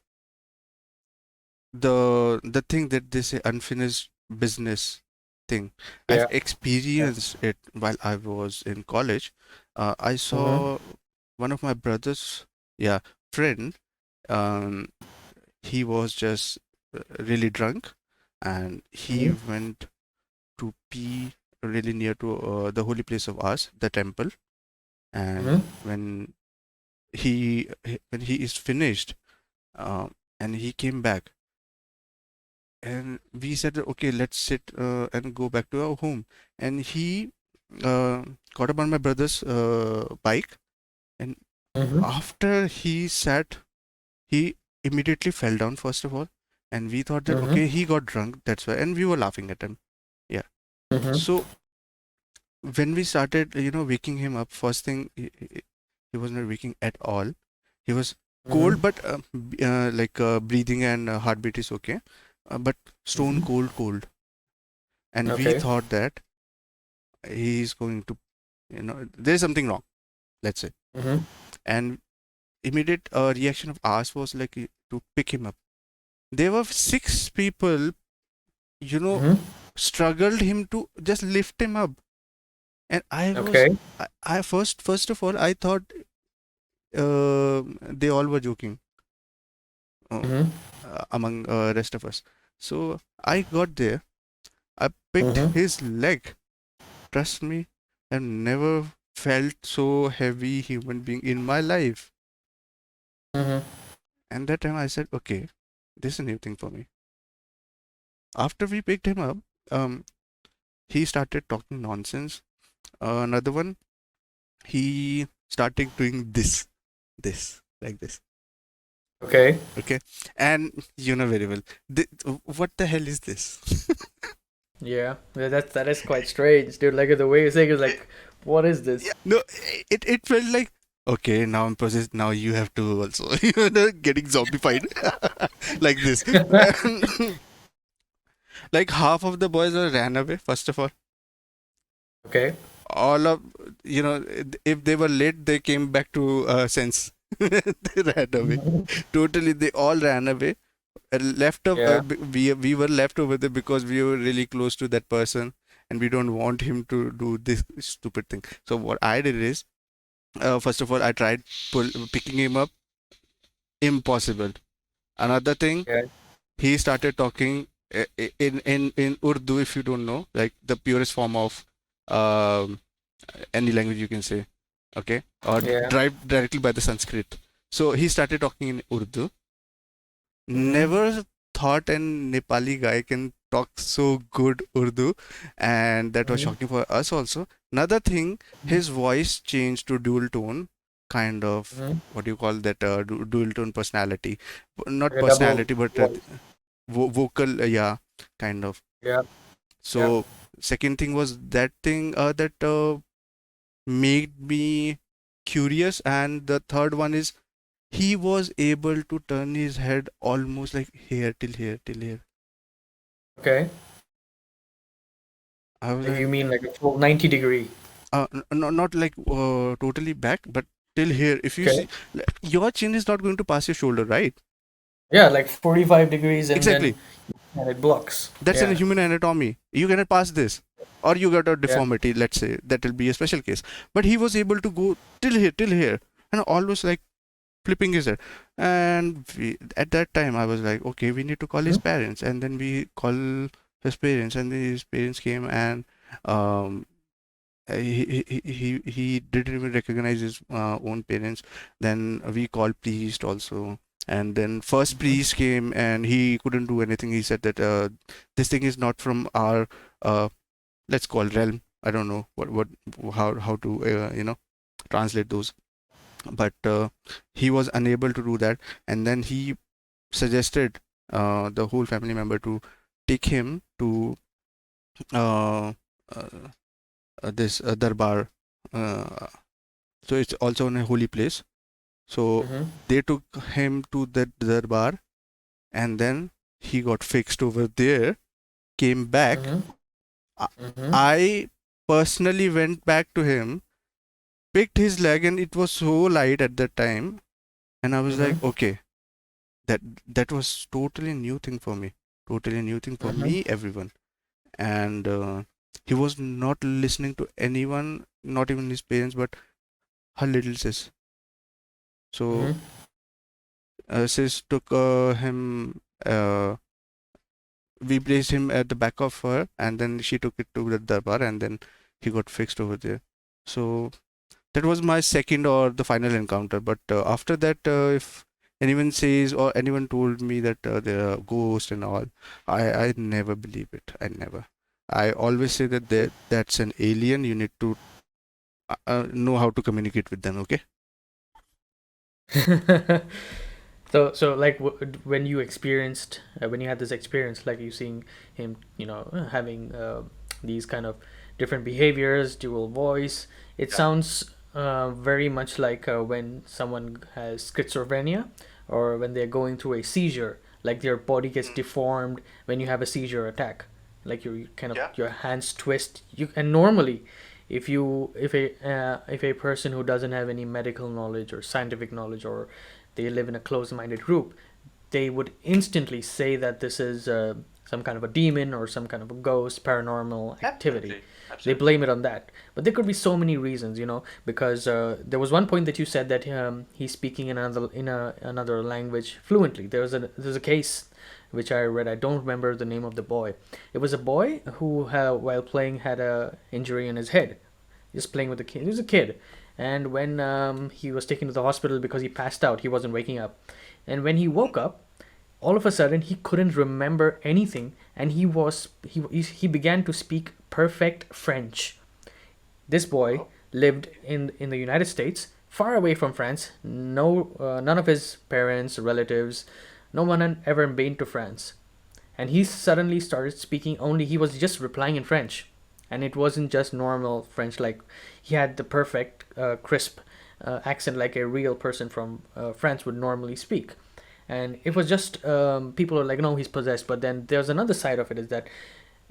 thing that they say unfinished business thing, I've Yeah. Yeah. experienced it while I was in college. I Mm-hmm. saw one of my brother's, yeah, friend. Um, he was just really drunk, and he Mm-hmm. went to pee really near to the holy place of ours, the temple. And Mm-hmm. when he is finished, and he came back, and we said, okay, let's sit and go back to our home. And he uh, got up on my brother's bike, and Mm-hmm. after he sat, he immediately fell down first of all, and we thought that Mm-hmm. okay, he got drunk, that's why, and we were laughing at him. Yeah. Mm-hmm. So when we started, waking him up, first thing, he was not waking at all. He was Mm-hmm. cold, but like breathing and heartbeat is okay, but stone Mm-hmm. cold, cold. And we Okay. thought that he's going to, there's something wrong, let's say. Mm-hmm. And immediate reaction of ours was like to pick him up. There were six people, you know, Mm-hmm. struggled him to just lift him up. And Okay. I first of all, I thought they all were joking uh, Mm-hmm. among rest of us. So I got there, I picked Mm-hmm. his leg. Trust me, I've never felt so heavy human being in my life. Mm-hmm. And that time I said, okay, this is a new thing for me. After we picked him up, um, he started talking nonsense. Another one, he started doing this, like this. Okay. Okay, and you know very well, what the hell is this? Yeah. That is quite strange, dude. Like the way you say it is like, what is Yeah, this? no, it felt like okay, now I'm processed. Now you have to also, getting zombified like this. Like half of the boys were ran away. First of Okay. all of if they were late, they came back to sense. They ran away. Mhm. Totally, they all ran away. Yeah. We were left over there because we were really close to that person, and we don't want him to do this stupid thing. So what I did is, first of all, I tried picking him up. Impossible. Another thing, Yeah. he started talking in Urdu, if you don't know, like the purest form of um, any language you can say, okay, or Yeah. derived directly by the Sanskrit. So he started talking in Urdu. Mm-hmm. Never thought an Nepali guy can talk so good Urdu, and that was Mm-hmm. shocking for us also. Another thing, his voice changed to dual tone, kind of Mm-hmm. what do you call that, dual tone personality, not Like a double personality, but voice. vocal, yeah, kind of. Yeah. Yeah. So second thing was that thing that made me curious, and the third one is he was able to turn his head almost like here till here till here. Okay. I was Like like, you mean like a full 90 degree. not like totally back, but till here. If you Okay. see, your chin is not going to pass your shoulder, right? Yeah, like 45 degrees and then Exactly. and it blocks. That's in Yeah. human anatomy. You cannot pass this, or you got a Yeah. deformity. Let's say that will be a special case. But he was able to go till here, and almost like flipping his head. And at that time, I was like, okay, we need to call his Mhm. parents, and then we call his parents, and then his parents came, and um, he didn't even recognize his own parents. Then we called priest also, and then first Mhm. priest came, and he couldn't do anything. He said that this thing is not from our let's call realm. I don't know what how to translate those, but he was unable to do that. And then he suggested the whole family member to take him to uh, uh, this darbar. Uh, so it's also in a holy place. So Mm-hmm. they took him to the darbar, and then he got fixed over there, came back. Mm-hmm. I Mm-hmm. I personally went back to him, picked his leg, and it was so light at that time. And I was like, Mm-hmm. okay, that that was totally new thing for me. Totally new thing for Mm-hmm. me, everyone. And he was not listening to anyone, not even his parents, but her little sis. So Mm-hmm. sis took him. We placed him at the back of her, and then she took it to the darbar, and then he got fixed over there. So that was my second or the final encounter. But after that, if anyone says or anyone told me that there are ghosts and all, I never believe it. I never. I always say that that's an alien. You need to know how to communicate with them. Okay. So like when you experienced when you had this experience, like you seeing him, having these kind of different behaviors, dual voice, it Yeah. sounds very much like when someone has schizophrenia, or when they're going through a seizure, like their body gets Mm. deformed when you have a seizure attack, like you kind of Yeah. your hands twist. You and normally, if a person who doesn't have any medical knowledge or scientific knowledge, or they live in a closed-minded group, they would instantly say that this is some kind of a demon or some kind of a ghost, paranormal activity. Absolutely. They Absolutely. blame it on that. But there could be so many reasons, because there was one point that you said that he's speaking another language fluently. There's a case which I read. I don't remember the name of the boy. It was a boy who, while playing, had a injury in his head, just playing with the kid. He was a kid, and when he was taken to the hospital because he passed out, he wasn't waking up. And when he woke up, all of a sudden he couldn't remember anything, and he began to speak perfect French. This boy Oh. lived in the United States, far away from France. No, none of his parents, relatives, no one had ever been to France, and he suddenly started speaking. Only he was just replying in French, and it wasn't just normal French. Like, he had the perfect crisp accent, like a real person from France would normally speak. And it was just people are like, no, he's possessed. But then there's another side of it, is that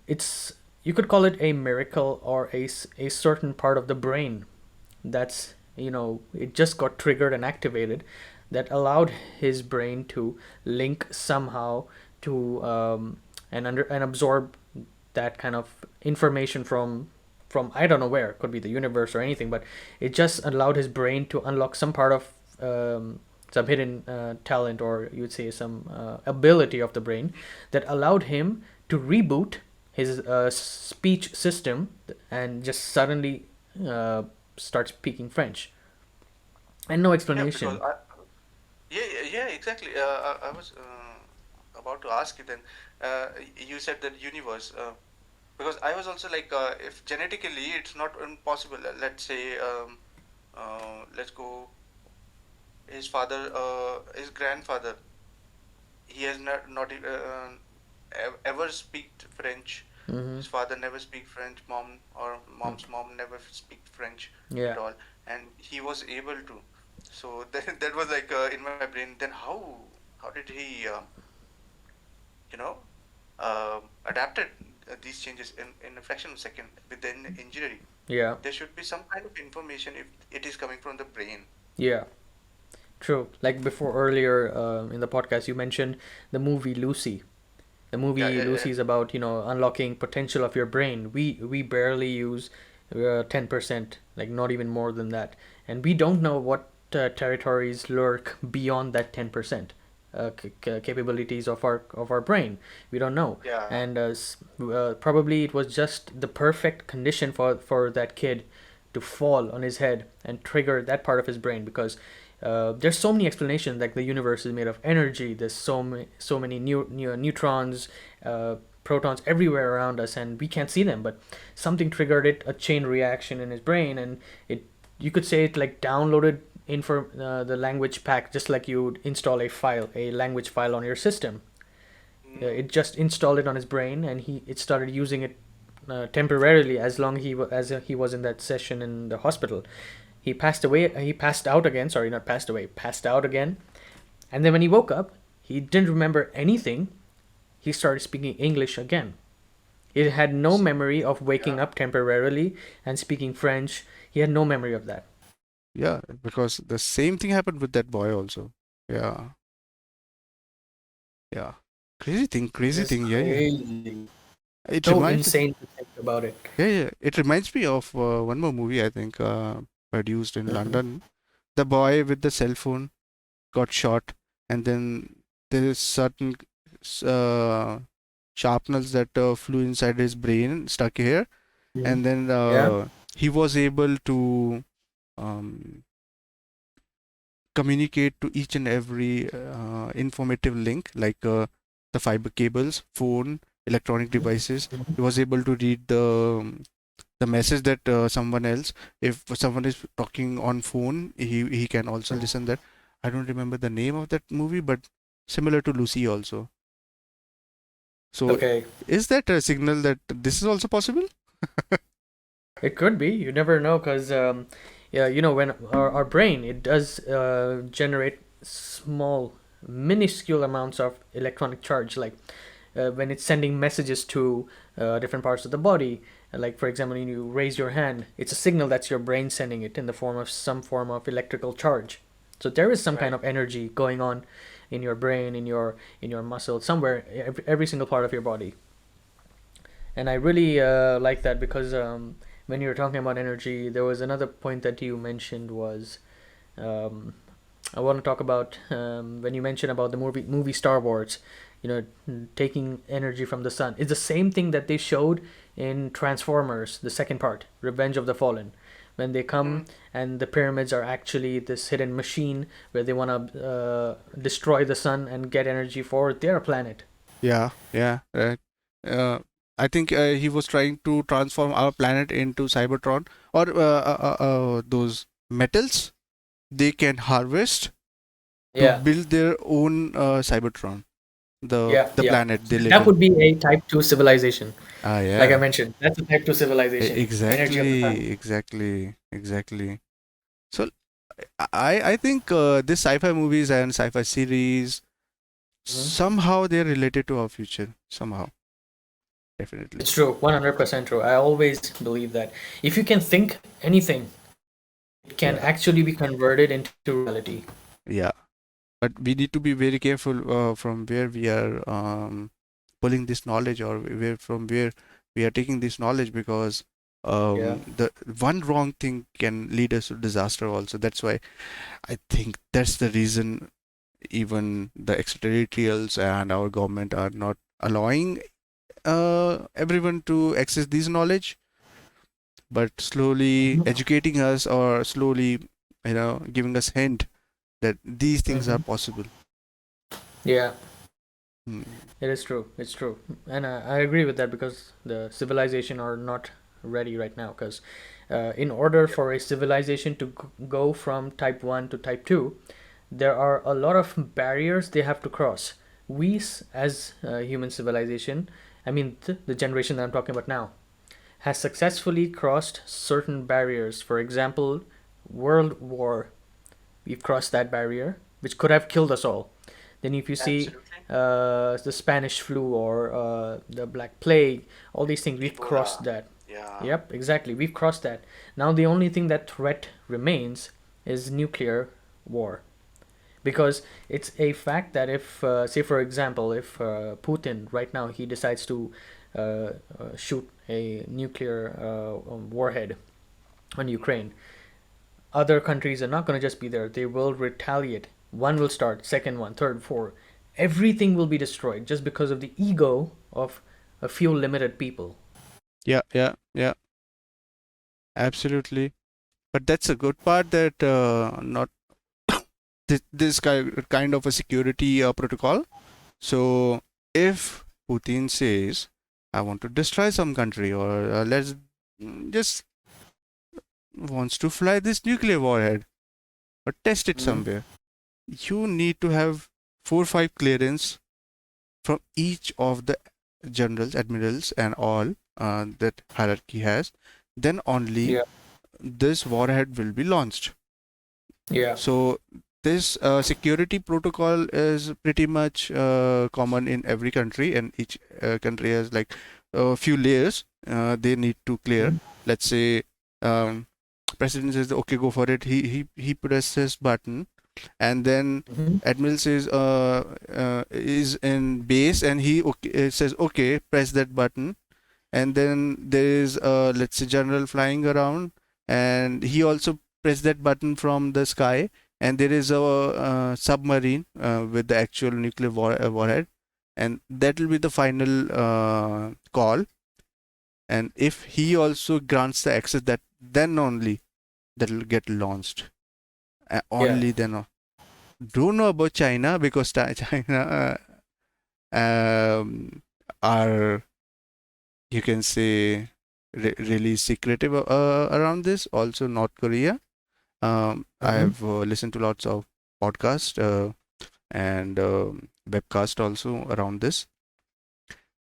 it's you could call it a miracle, or a certain part of the brain that's it just got triggered and activated, that allowed his brain to link somehow to and absorb that kind of information from I don't know where. It could be the universe or anything, but it just allowed his brain to unlock some part of some hidden talent, or you would say some ability of the brain, that allowed him to reboot his speech system, and just suddenly uh, start speaking French, and no Yeah, because explanation. yeah, exactly. I was about to ask you then. You said that universe. Because I was also like, if genetically it's not impossible, let's say, let's go, his father, his grandfather, he has ever speak French. Mm-hmm. His father never speak French. Mom or mom's mom never speak French Yeah. at all, and he was able to. So that was like in my brain. Then how did he you know adapted these changes in a fraction of a second within injury? Yeah. There should be some kind of information if it is coming from the brain. Yeah. True. Like before, earlier in the podcast, you mentioned the movie Lucy. The Yeah, movie yeah, yeah. Lucy is about unlocking potential of your brain. We barely use 10%, like not even more than that, and we don't know what territories lurk beyond that 10%. Capabilities of our brain, we don't know. Yeah. And probably it was just the perfect condition for that kid to fall on his head and trigger that part of his brain, because there's so many explanations. Like, the universe is made of energy. There's so many neutrons, protons everywhere around us, and we can't see them. But something triggered it, a chain reaction in his brain, and it you could say it like downloaded the language pack, just like you would install a language file on your system. Mm. It just installed it on his brain, and it started using it temporarily, as long as he was in that session in the hospital. He passed away. He passed out again. Sorry, not passed away. Passed out again. And then when he woke up, he didn't remember anything. He started speaking English again. He had no memory of waking Yeah. up temporarily and speaking French. He had no memory of that. Yeah, because the same thing happened with that boy also. Yeah, yeah. It Crazy is thing. Yeah, yeah. crazy. It So reminds, insane to think about it. yeah, yeah. It reminds me of one more movie I think produced in Mhm. London. The boy with the cell phone got shot, and then there is certain uh, sharpnels that flew inside his brain, stuck here, Mhm. and then Yeah. he was able to um, communicate to each and every informative link, like the fiber cables, phone, electronic devices. Mhm. He was able to read the message that someone else, if someone is talking on phone, he can also listen that. I don't remember the name of that movie, but similar to Lucy also. So Okay. is that a signal that this is also possible? It could be. You never know, because yeah, when our brain, it does generate small, minuscule amounts of electronic charge, like when it's sending messages to different parts of the body. Like for example, when you raise your hand, it's a signal that's your brain sending it in the form of some form of electrical charge. So there is some kind Right. of energy going on in your brain, in your muscle, somewhere, every single part of your body. And I really like that because when you were talking about energy, there was another point that you mentioned was um, I want to talk about when you mentioned about the movie Star Wars, taking energy from the sun. It's the same thing that they showed in Transformers, the second part, Revenge of the Fallen. When they Hmm. come and the pyramids are actually this hidden machine where they want to destroy the sun and get energy for their planet. Yeah, yeah, right. Uh, I think he was trying to transform our planet into Cybertron, or those metals they can harvest to Yeah. build their own Cybertron, Yeah, the yeah. planet they live That in. would be a type 2 civilization. Ah, Like I yeah. mentioned, that's a type 2 civilization. Energy of the sun. Exactly. So I think this sci-fi movies and sci-fi series Mhm. somehow they're related to our future. Somehow, definitely. It's true, 100% true. I always believe that. If you can think anything, it can Yeah, actually be converted into reality. yeah. But we need to be very careful from where we are pulling this knowledge, or where we are taking this knowledge, because Yeah. the one wrong thing can lead us to disaster also. That's why I think that's the reason even the extraterrestrials and our government are not allowing everyone to access this knowledge, but slowly Mhm. educating us, or slowly giving us hint that these things are Mhm. possible. Yeah, Hmm. it is true. It's true. And I agree with that because the civilization are not ready right now. Because in order for a civilization to go from type 1 to type 2, there are a lot of barriers they have to cross. We, as human civilization, I mean, the generation that I'm talking about now, has successfully crossed certain barriers. For example, World War, we've crossed that barrier, which could have killed us all. Then, if you see Absolutely. the Spanish flu or the Black Plague, all these things, we've crossed Ebola. that. Yeah. Yep, exactly. We've crossed that. Now, the only thing that threat remains is nuclear war, because it's a fact that if say for example, if Putin right now he decides to shoot a nuclear warhead on Ukraine, other countries are not going to just be there. They will retaliate. One will start, second one, third, fourth. Everything will be destroyed just because of the ego of a few limited people. Yeah, yeah, yeah, absolutely. But that's a good part that not this kind of a security protocol. So if Putin says, I want to destroy some country, or let's just wants to fly this nuclear warhead or test it Mhm. somewhere, you need to have 4 or 5 clearance from each of the generals, admirals, and all that hierarchy has. Then only Yeah. this warhead will be launched. Yeah. So this security protocol is pretty much common in every country, and each country has like a few layers they need to clear. Mhm. Let's say um, president says, "Okay, go for it." He presses button, and then Mhm. admiral says, is in base, and he says, "Okay, press that button." And then there is let's say general flying around, and he also press that button from the sky, and there is a submarine with the actual nuclear warhead, and that will be the final call. And if he also grants the access, that then only that will get launched. Yeah. Only then don't know about China, because China are, you can say, really secretive around this. Also, North Korea. Mhm. I've listened to lots of podcasts and webcast also around this.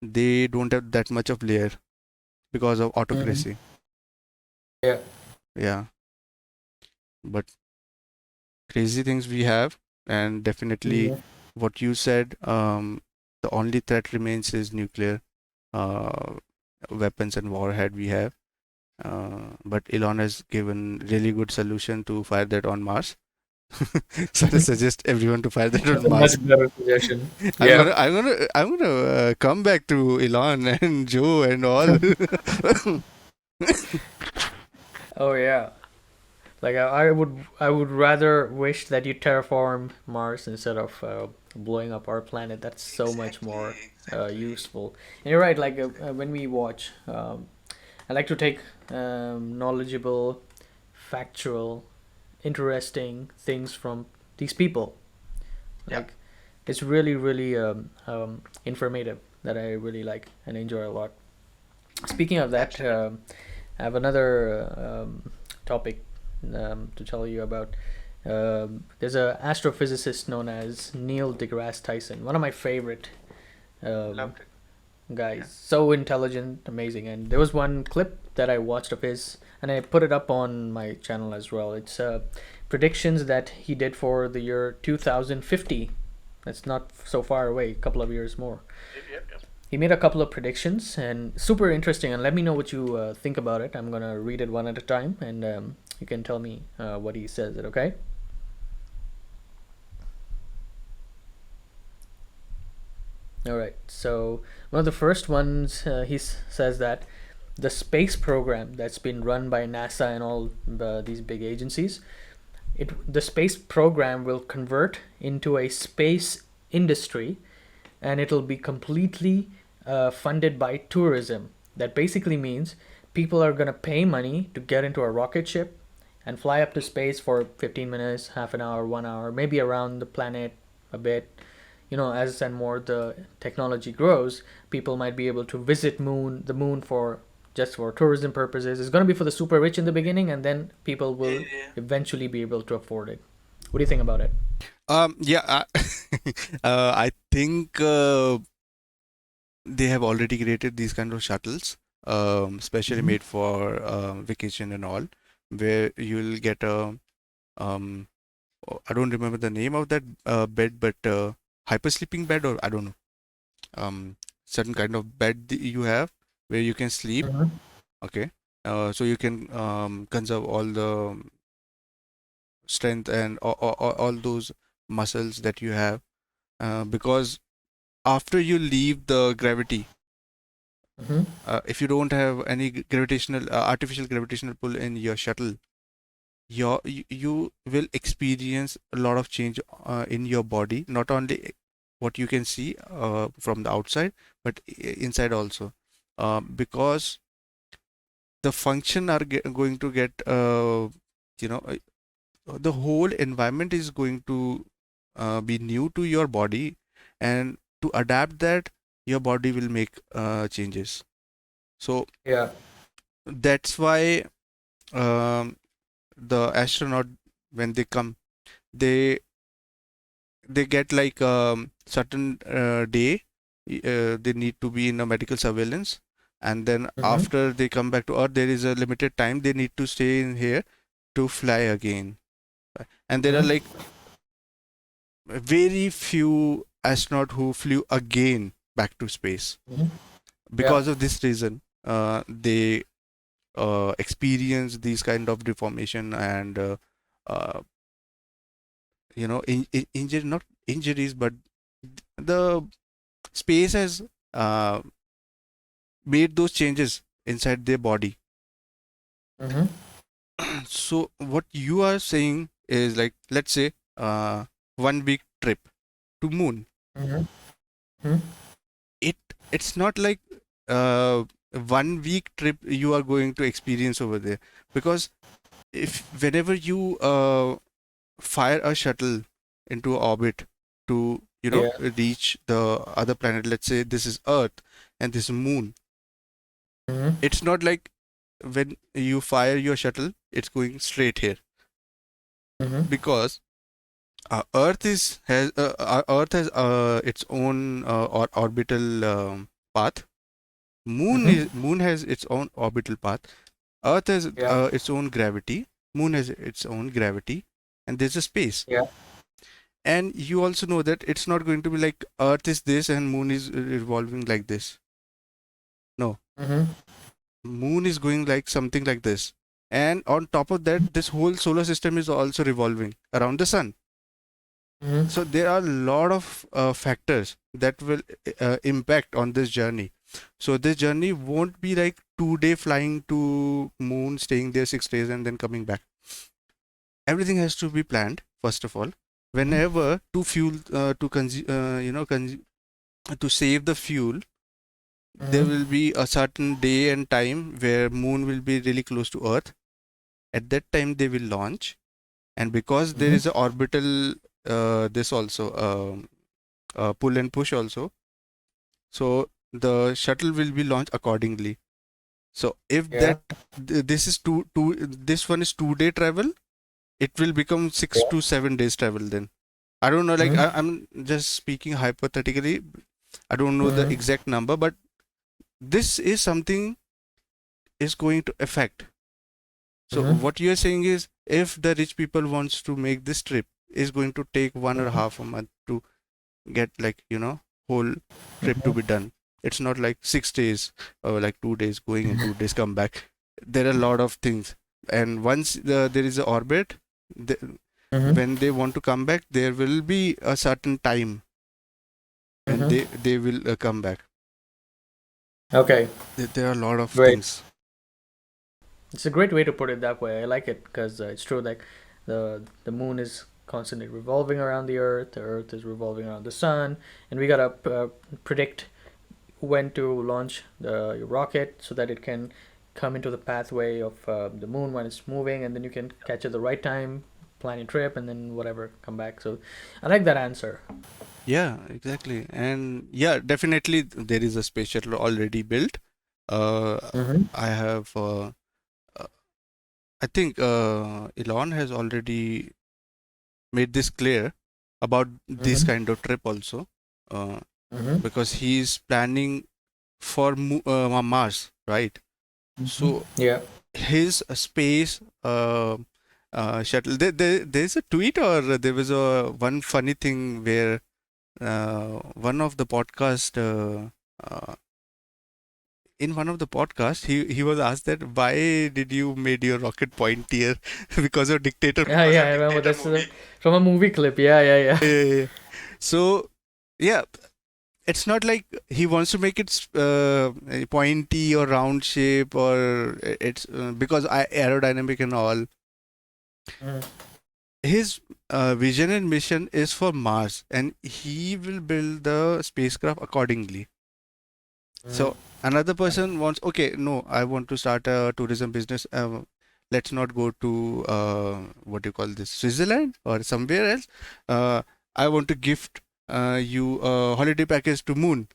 They don't have that much of layer because of Mhm. autocracy. Yeah. Yeah, but crazy things we have, and definitely Mhm. what you said. The only threat remains is nuclear uh, weapons and warhead we have. But Elon has given really good solution to fire that on Mars. So I suggest everyone to fire that That's on a much Mars. better suggestion. I'm Yeah. gonna, I'm gonna, I'm gonna come back to Elon and Joe and all. Oh yeah. Like I would rather wish that you terraform Mars instead of blowing up our planet. That's so much more useful. And you're right. Like when we watch, I like to take knowledgeable, factual, interesting things from these people. Yeah. Like it's really really informative that I really like and enjoy a lot. Speaking of that, Absolutely. I have another topic to tell you about. There's a astrophysicist known as Neil deGrasse Tyson, one of my favorite um, Loved it. guys. Yeah. So intelligent, amazing. And there was one clip that I watched of his, and I put it up on my channel as well. It's predictions that he did for the year 2050. That's not so far away, a couple of years more. Yep, yep, yep. He made a couple of predictions and super interesting. And let me know what you think about it. I'm gonna read it one at a time, and you can tell me what he says. It okay? All right. So one of the first ones, says that the space program that's been run by NASA and all these big agencies, the space program will convert into a space industry, and it'll be completely funded by tourism. That basically means people are gonna pay money to get into a rocket ship and fly up to space for 15 minutes, half an hour, 1 hour, maybe around the planet a bit. As and more the technology grows, people might be able to visit the moon for just for tourism purposes. It's going to be for the super rich in the beginning, and then people will Yeah. eventually be able to afford it. What do you think about it? Yeah. I think they have already created these kind of shuttles, specially Mm-hmm. made for vacation and all, where you'll get a um, I don't remember the name of that bed, but hyper sleeping bed, or I don't know, certain kind of bed you have where you can sleep. Mm-hmm. Okay, so you can conserve all the strength and all those muscles that you have, because after you leave the gravity, Mm-hmm. if you don't have any gravitational artificial gravitational pull in your shuttle, you will experience a lot of change in your body, not only what you can see from the outside, but inside also, because the function are going to get you know uh, the whole environment is going to be new to your body, and to adapt that, your body will make changes. So Yeah. that's why um, the astronaut, when they come, they they get like certain day they need to be in a medical surveillance, and then Mm-hmm. after they come back to Earth, there is a limited time they need to stay in here to fly again. And there are Mm-hmm. like very few astronauts who flew again back to space. Mm-hmm. Yeah. Because of this reason, they experience these kind of deformation and uh, injury, not injuries, but the space has uh, made those changes inside their body. Mm-hmm. So what you are saying is like, let's say, 1 week trip to moon. Mm-hmm. Mm-hmm. It it's not like uh 1 week trip you are going to experience over there, because if whenever you fire a shuttle into orbit to Yeah. reach the other planet, let's say this is Earth and this is moon, Mm-hmm. it's not like when you fire your shuttle it's going straight here, Mm-hmm. because Earth has its own orbital path. Mm-hmm. Moon has its own orbital path. Earth has Yeah. its own gravity. Moon has its own gravity, and there's a space. Yeah. And you also know that it's not going to be like Earth is this and Moon is revolving like this. No, Mm-hmm. Moon is going like something like this. And on top of that, this whole solar system is also revolving around the sun. Mm-hmm. So there are a lot of factors that will impact on this journey. So this journey won't be like 2 day flying to moon, staying there 6 days and then coming back. Everything has to be planned first of all. Whenever to fuel to consume, to save the fuel, there Mm-hmm. will be a certain day and time where moon will be really close to Earth. At that time they will launch, and because there Mm-hmm. is a orbital this also pull and push also, so the shuttle will be launched accordingly. So if Yeah. this is this one is 2 day travel, it will become six Yeah. to 7 days travel then. I don't know, like Mm-hmm. I'm just speaking hypothetically. I don't know the Mm-hmm. exact number, but this is something is going to affect. So Mm-hmm. what you're saying is if the rich people wants to make this trip, is going to take 1.5 months to get like whole trip to Mm-hmm. be done. It's not like 6 days or like 2 days going and 2 days come back. There are a lot of things, and once there is a orbit, the, Mm-hmm. when they want to come back, there will be a certain time when Mm-hmm. they will come back. Okay. There are a lot of Great. things. It's a great way to put it that way. I like it because it's true. Like the moon is constantly revolving around the Earth. The Earth is revolving around the sun, and we gotta predict when to launch the rocket so that it can come into the pathway of the moon when it's moving, and then you can catch it at the right time, plan your trip, and then whatever, come back. So I like that answer. Yeah, exactly. And yeah, definitely there is a space shuttle already built. Uh, Mm-hmm. I have, uh, I think Elon has already made this clear about this Mm-hmm. kind of trip also, uh, Mm-hmm. because he's planning for Mars, right? Mm-hmm. So Yeah. his space shuttle. There's a tweet, or there was a one funny thing where one of the podcast. In one of the podcasts, he was asked that why did you made your rocket pointier because of dictator Yeah, movie. yeah, I remember. That's from a movie clip. Yeah, yeah, yeah. Yeah, yeah, yeah. So yeah, it's not like he wants to make it pointy or round shape, or it's because aerodynamic and all. Mm-hmm. His vision and mission is for Mars, and he will build the spacecraft accordingly. So another person wants, okay, no, I want to start a tourism business. Let's not go to what do you call this, Switzerland or somewhere else. Uh, I want to gift you a holiday package to Moon.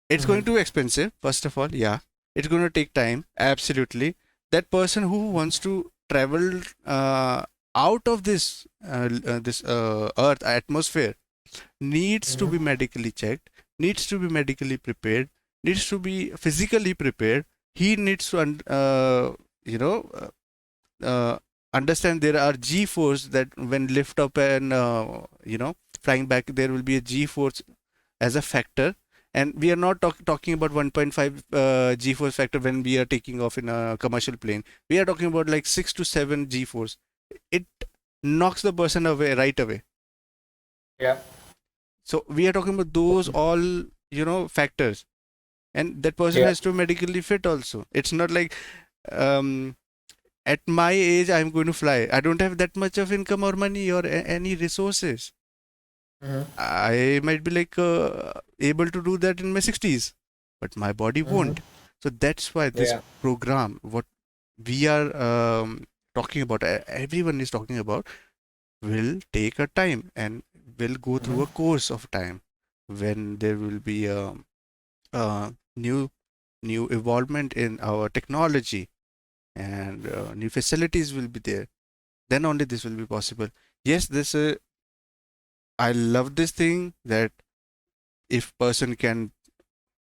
It's Mm-hmm. going to be expensive, first of all. Yeah, it's going to take time. Absolutely. That person who wants to travel out of this Earth atmosphere needs to Mm-hmm. be medically checked, needs to be medically prepared, needs to be physically prepared. He needs to you know uh, understand there are g force that when lift up and flying back, there will be a g force as a factor. And we are not talking about 1.5 g force factor when we are taking off in a commercial plane. We are talking about like 6 to 7 g force. It knocks the person away right away. Yeah. So we are talking about those all factors, and that person Yeah. has to medically fit also. It's not like um at my age I'm going to fly. I don't have that much of income or money or any resources. Mm-hmm. I might be like able to do that in my 60s, but my body Mm-hmm. won't. So that's why this Yeah. program, what we are talking about, everyone is talking about, will take a time and will go through a Mm-hmm. course of time when there will be a new evolvement in our technology, and new facilities will be there. Then only this will be possible. Yes, this I love this thing that if person can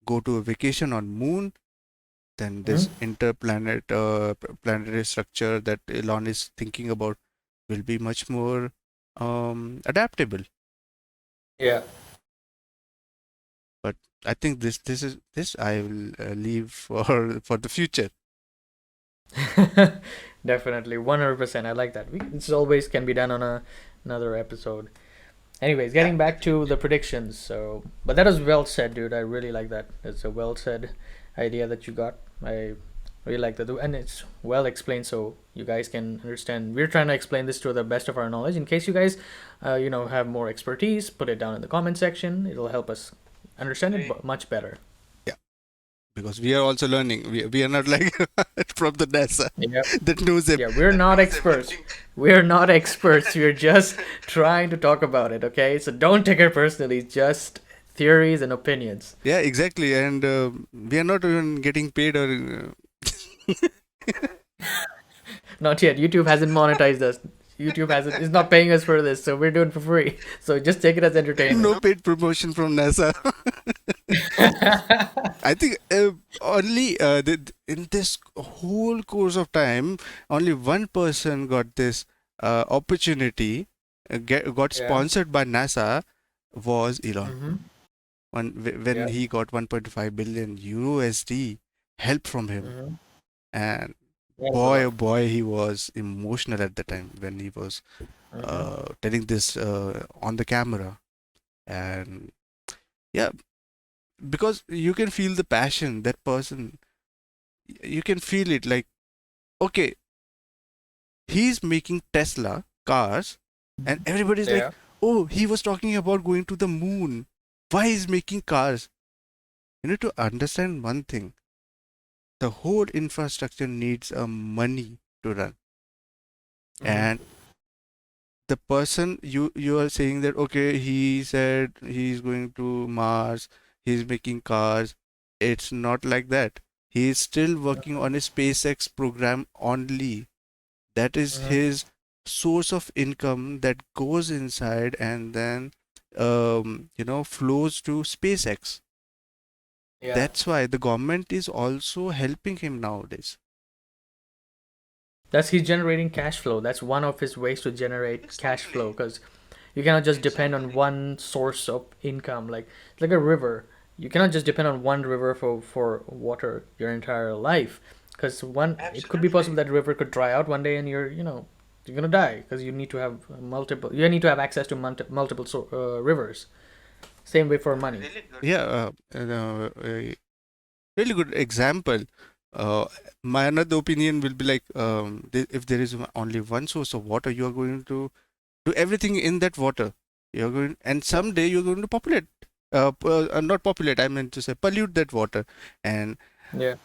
go to a vacation on moon, then this Mm-hmm. interplanet planetary structure that Elon is thinking about will be much more adaptable. Yeah. But I think this I will leave for the future. Definitely, 100%. I like that. This always can be done on another episode. Anyways, getting back to the predictions. So, but that was well said, dude. I really like that. It's a well said idea that you got. I really like that, and it's well explained, so you guys can understand. We're trying to explain this to the best of our knowledge. In case you guys, have more expertise, put it down in the comment section. It'll help us understand it much better. Yeah, because we are also learning. We are not like from the NASA Yeah. that knows Yeah, we're not experts. everything. We're not experts. We're just trying to talk about it, okay? So don't take it personally. Just theories and opinions. Yeah, exactly. And we are not even getting paid or Not yet. YouTube hasn't monetized us. YouTube hasn't is not paying us for this, so we're doing it for free. So just take it as no entertainment. paid promotion from NASA. I think only in this whole course of time, only one person got this opportunity, got Yeah. sponsored by NASA, was Elon. Mm-hmm. When Yeah. he got 1.5 billion USD help from him, Mm-hmm. and That's a boy, lot. oh boy, he was emotional at the time when he was Mm-hmm. telling this on the camera. And yeah, because you can feel the passion that person, you can feel it like, okay, he's making Tesla cars, and everybody's like, Yeah. oh, he was talking about going to the moon, why he's making cars. You need to understand one thing: the whole infrastructure needs a money to run. Mm-hmm. And the person, you are saying that, okay, he said he's going to Mars, he's making cars. It's not like that. He is still working on a SpaceX program only. That is Mm-hmm. his source of income that goes inside and then flows to SpaceX. Yeah. That's why the government is also helping him nowadays. That's he's generating cash flow. That's one of his ways to generate cash flow because you cannot just depend on one source of income. Like it's like a river. You cannot just depend on one river for water your entire life because one it could be possible that river could dry out one day and you're gonna die because you need to have multiple. You need to have access to multiple rivers. Same way for money. Yeah, a really good example. Uh, my another opinion will be like, if there is only one source of water, you are going to do everything in that water. You're going, and someday you're going to populate, not populate. I meant to say pollute that water, and Yeah.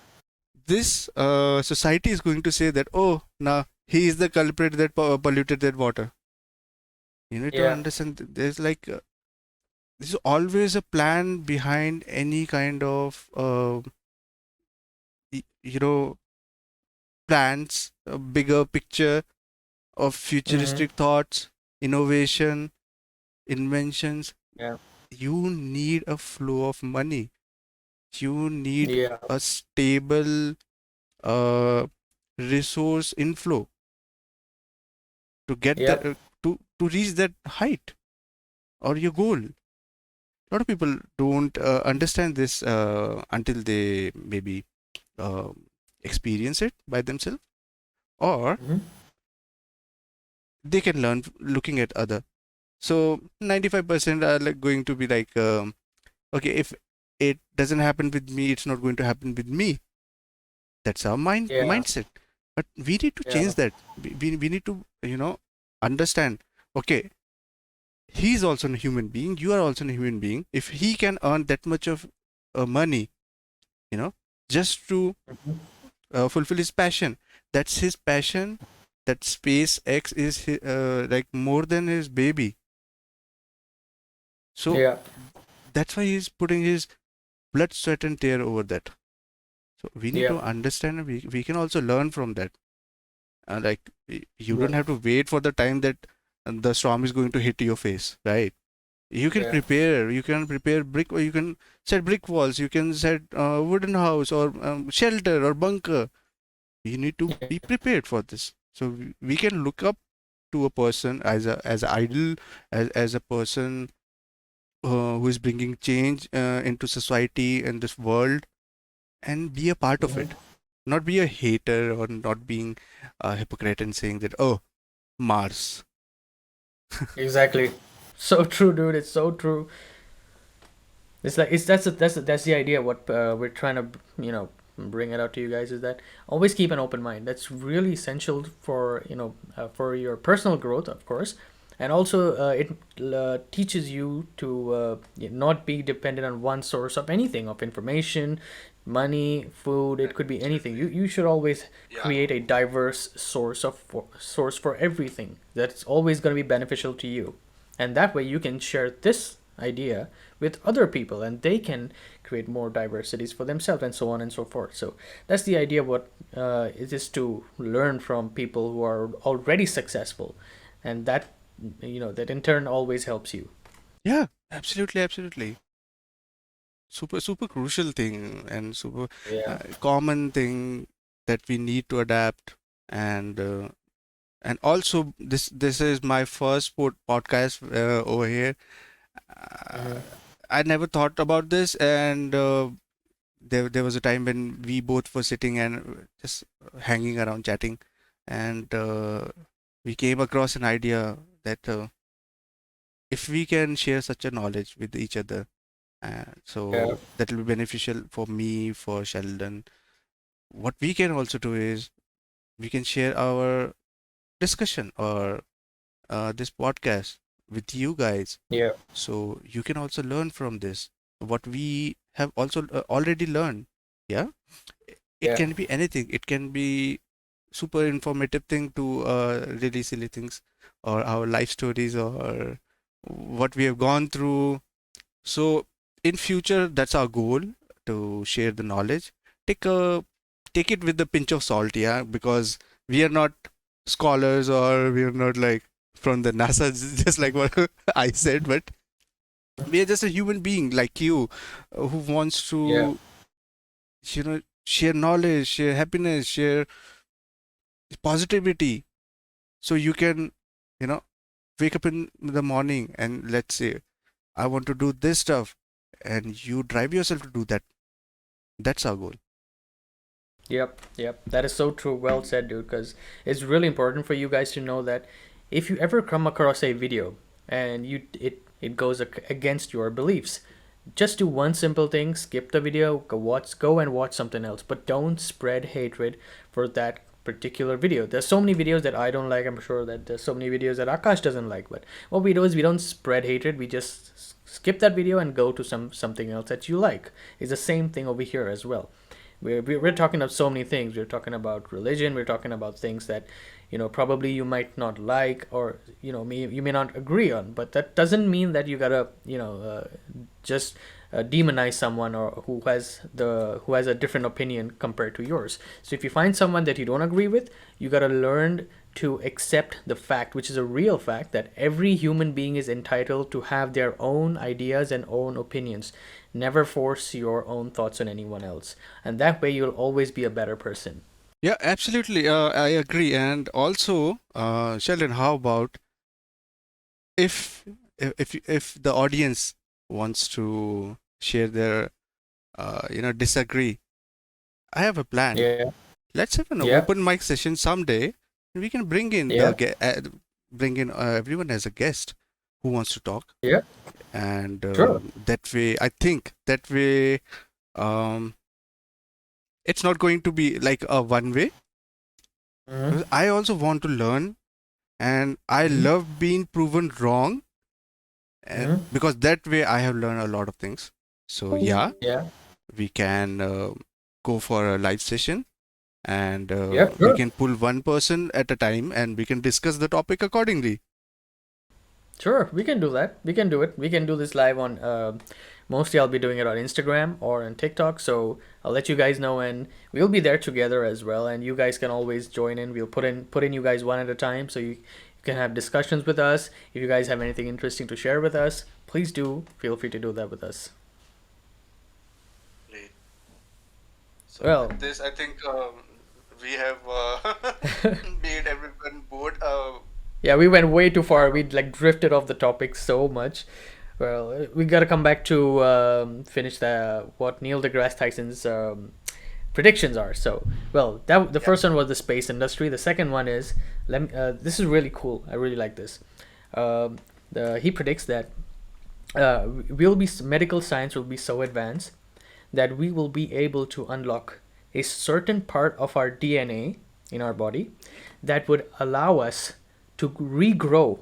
this society is going to say that, oh, now he is the culprit that polluted that water. You need to Yeah. understand. There's like there's always a plan behind any kind of y- you know plans, a bigger picture of Mm-hmm. futuristic thoughts, innovation, inventions. Yeah. You need a flow of money. You need Yeah. a stable uh, resource inflow to get the Yep. to reach that height or your goal. A lot of people don't understand this until they maybe uh, experience it by themselves, or Hmm. they can learn looking at other. So 95% are like going to be like, okay, if it doesn't happen with me, it's not going to happen with me. That's our Yeah. mindset. But we need to Yeah. change that. We need to, understand. Okay, he's also a human being. You are also a human being. If he can earn that much of money, you know, just to Mhm. fulfill his passion, that's his passion. That SpaceX is like more than his baby. So Yeah. that's why he's putting his blood, sweat, and tear over that. So we need Yeah. to understand, and we can also learn from that. Like you Yeah. don't have to wait for the time that the storm is going to hit your face, right? You can Yeah. prepare. You can prepare brick. Or you can set brick walls. You can set wooden house or shelter or bunker. You need to Yeah. be prepared for this. So we can look up to a person as an idol, as a person who is bringing change into society and this world, and be a part of Mhm. it. Not be a hater or not being a hypocrite and saying that, oh, Mars. Exactly. So true, dude. It's so true. It's like it's that's the idea. What we're trying to bring it out to you guys is that always keep an open mind. That's really essential for for your personal growth, of course, and also it teaches you to not be dependent on one source of anything of information, money, food. It could be anything. You should always create a diverse source for everything. That's always going to be beneficial to you, and that way you can share this idea with other people and they can create more diversities for themselves and so on and so forth. So that's the idea. What it is to learn from people who are already successful, and that that in turn always helps you. Yeah, absolutely, absolutely. Super, super crucial thing and super Yeah. common thing that we need to adapt. And also this is my first podcast over here. Uh, Hmm. I never thought about this, and there was a time when we both were sitting and just hanging around chatting, and we came across an idea that if we can share such a knowledge with each other, Yeah. so that will be beneficial for me, for Sheldon. What we can also do is we can share our discussion or this podcast with you guys, Yeah. so you can also learn from this what we have also already learned. Yeah, it Yeah. can be anything. It can be super informative thing to really silly things or our life stories or what we have gone through. So in future, that's our goal, to share the knowledge. Take a take it with a pinch of salt, yeah, because we are not scholars or we are not like from the NASA, just like what I said, but we are just a human being like you, who wants Yeah. to, share knowledge, share happiness, share positivity. So you can, you know, wake up in the morning and let's say, I want to do this stuff, and you drive yourself to do that. That's our goal. Yep, yep. That is so true. Well said, dude. Because it's really important for you guys to know that if you ever come across a video and it goes against your beliefs, just do one simple thing: skip the video, go and watch something else. But don't spread hatred for that particular video. There's so many videos that I don't like. I'm sure that there's so many videos that Akash doesn't like. But what we do is we don't spread hatred. We just skip that video and go to something else that you like. It's the same thing over here as well. We're talking about so many things. We're talking about religion. We're talking about things that probably you might not like, or you may not agree on, but that doesn't mean that you gotta just demonize someone or who has a different opinion compared to yours. So if you find someone that you don't agree with, you gotta learn to accept the fact, which is a real fact, that every human being is entitled to have their own ideas and own opinions. Never force your own thoughts on anyone else, and that way you'll always be a better person. Yeah, absolutely. I agree. And also, Sheldon, how about if if the audience wants to share their disagree? I have a plan. Yeah. Let's have an Yeah. open mic session someday. We can bring in Yeah. everyone as a guest who wants to talk, Yeah. and Sure. that way, I think that way, um, it's not going to be like a one way. Mm-hmm. Because I also want to learn, and I Mm-hmm. love being proven wrong, and Mm-hmm. because that way I have learned a lot of things. So yeah, Yeah. we can go for a live session, and Yeah. we Sure. can pull one person at a time, and we can discuss the topic accordingly. Sure, we can do that. We can do it. We can do this live on. Mostly, I'll be doing it on Instagram or on TikTok. So I'll let you guys know, and we'll be there together as well. And you guys can always join in. We'll put in you guys one at a time, so you can have discussions with us. If you guys have anything interesting to share with us, please do feel free to do that with us. Great. So Well, with this, I think we have made everyone bored. yeah, we went way too far. We like drifted off the topic so much. Well, we gotta come back to finish the what Neil deGrasse Tyson's predictions are. So, well, that the Yeah. first one was the space industry. The second one is this is really cool. I really like this. He predicts that medical science will be so advanced that we will be able to unlock a certain part of our DNA in our body that would allow us to regrow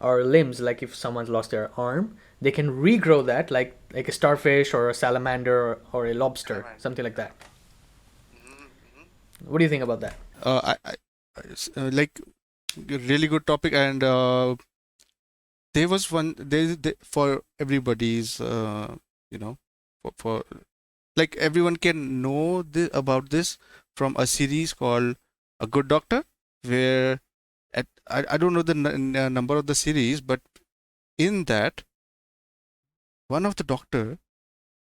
our limbs. Like if someone's lost their arm, they can regrow that, like a starfish or a salamander or a lobster, Salamander. something like that. Mm-hmm. What do you think about that? Like a really good topic, and there was one there for everybody's you know for like everyone can know about this from a series called A Good Doctor, where I don't know the number of the series, but in that one of the doctor,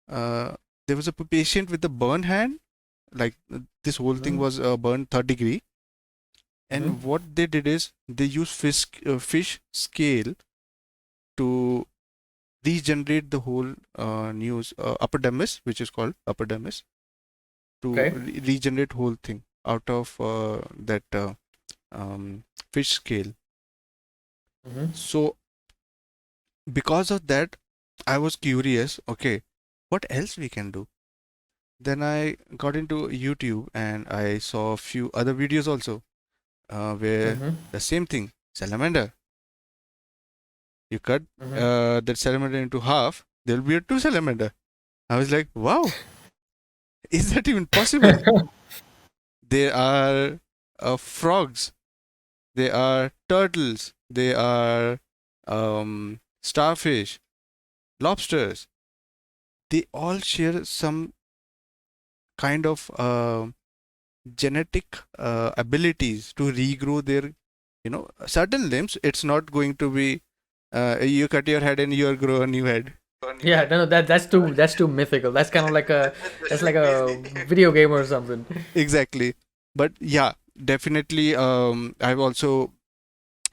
uh, there was a patient with a burn hand, like this whole thing Mm-hmm. was burned third degree, Mm-hmm. and what they did is they used fish scale to regenerate the whole news upper dermis, which is called upper dermis, to Okay. regenerate whole thing out of that fish scale. Mm-hmm. So because of that, I was curious. Okay, what else we can do? Then I got into YouTube and I saw a few other videos also, where Mm-hmm. the same thing, salamander. You cut Mm-hmm. that salamander into half, there'll be a two salamander. I was like, wow, is that even possible? There are frogs, there are turtles, there are starfish, lobsters. They all share some kind of genetic abilities to regrow their, certain limbs. It's not going to be you cut your head and you grow a new head. Yeah, no, no, that's too mythical. That's kind of like a video game or something. Exactly. But yeah, definitely. I've also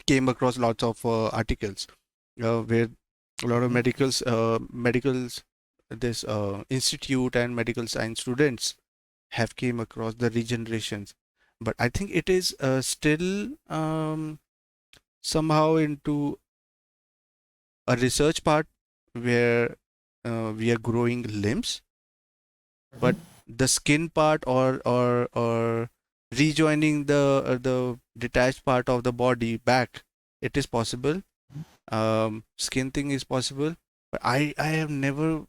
came across lots of articles where a lot of Mm-hmm. medicals, this institute and medical science students have came across the regenerations. But I think it is still somehow into a research part where we are growing limbs, but Mm-hmm. the skin part or rejoining the detached part of the body back, it is possible. Skin thing is possible, but I have never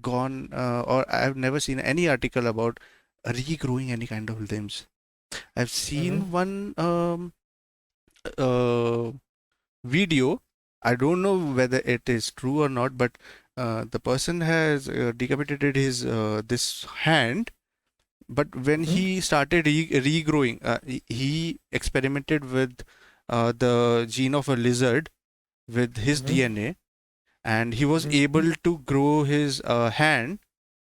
gone or I have never seen any article about regrowing any kind of limbs. I've Mm-hmm. seen one uh, video. I don't know whether it is true or not, but the person has decapitated his this hand. But when Mm-hmm. he started regrowing, he experimented with the gene of a lizard with his Mm-hmm. DNA, and he was Mm-hmm. able to grow his hand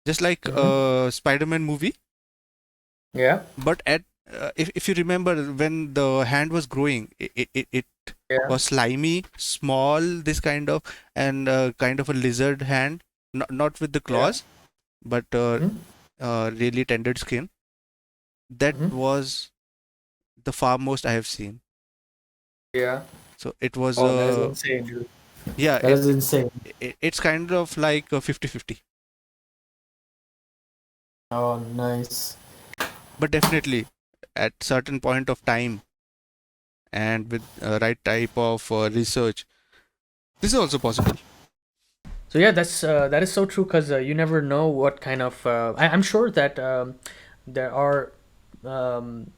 just like Mm-hmm. Spider-Man movie. Yeah. But if you remember when the hand was growing, it Yeah. was slimy, small, this kind of, and kind of a lizard hand, not with the Yeah. claws, but Mm-hmm. really tender skin. That Mm-hmm. was the far most I have seen. Yeah. So it was Oh, that is insane, dude. yeah, That is insane. it's kind of like a 50-50. Oh, nice. But definitely at certain point of time and with right type of research, this is also possible. So yeah, that is so true because you never know what kind of. I'm sure that there are um,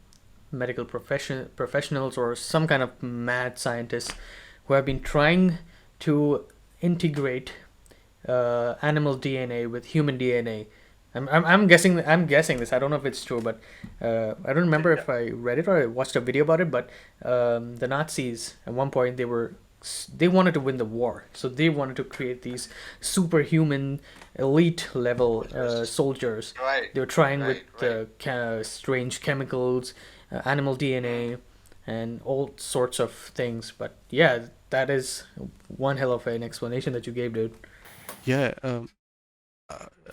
medical professionals or some kind of mad scientists who have been trying to integrate animal DNA with human DNA. I'm guessing this. I don't know if it's true, but I don't remember if I read it or I watched a video about it. But the Nazis at one point they wanted to win the war, so they wanted to create these superhuman, elite level soldiers. They were trying with strange chemicals, animal DNA, and all sorts of things. But yeah, that is one hell of an explanation that you gave, dude. Yeah, uh,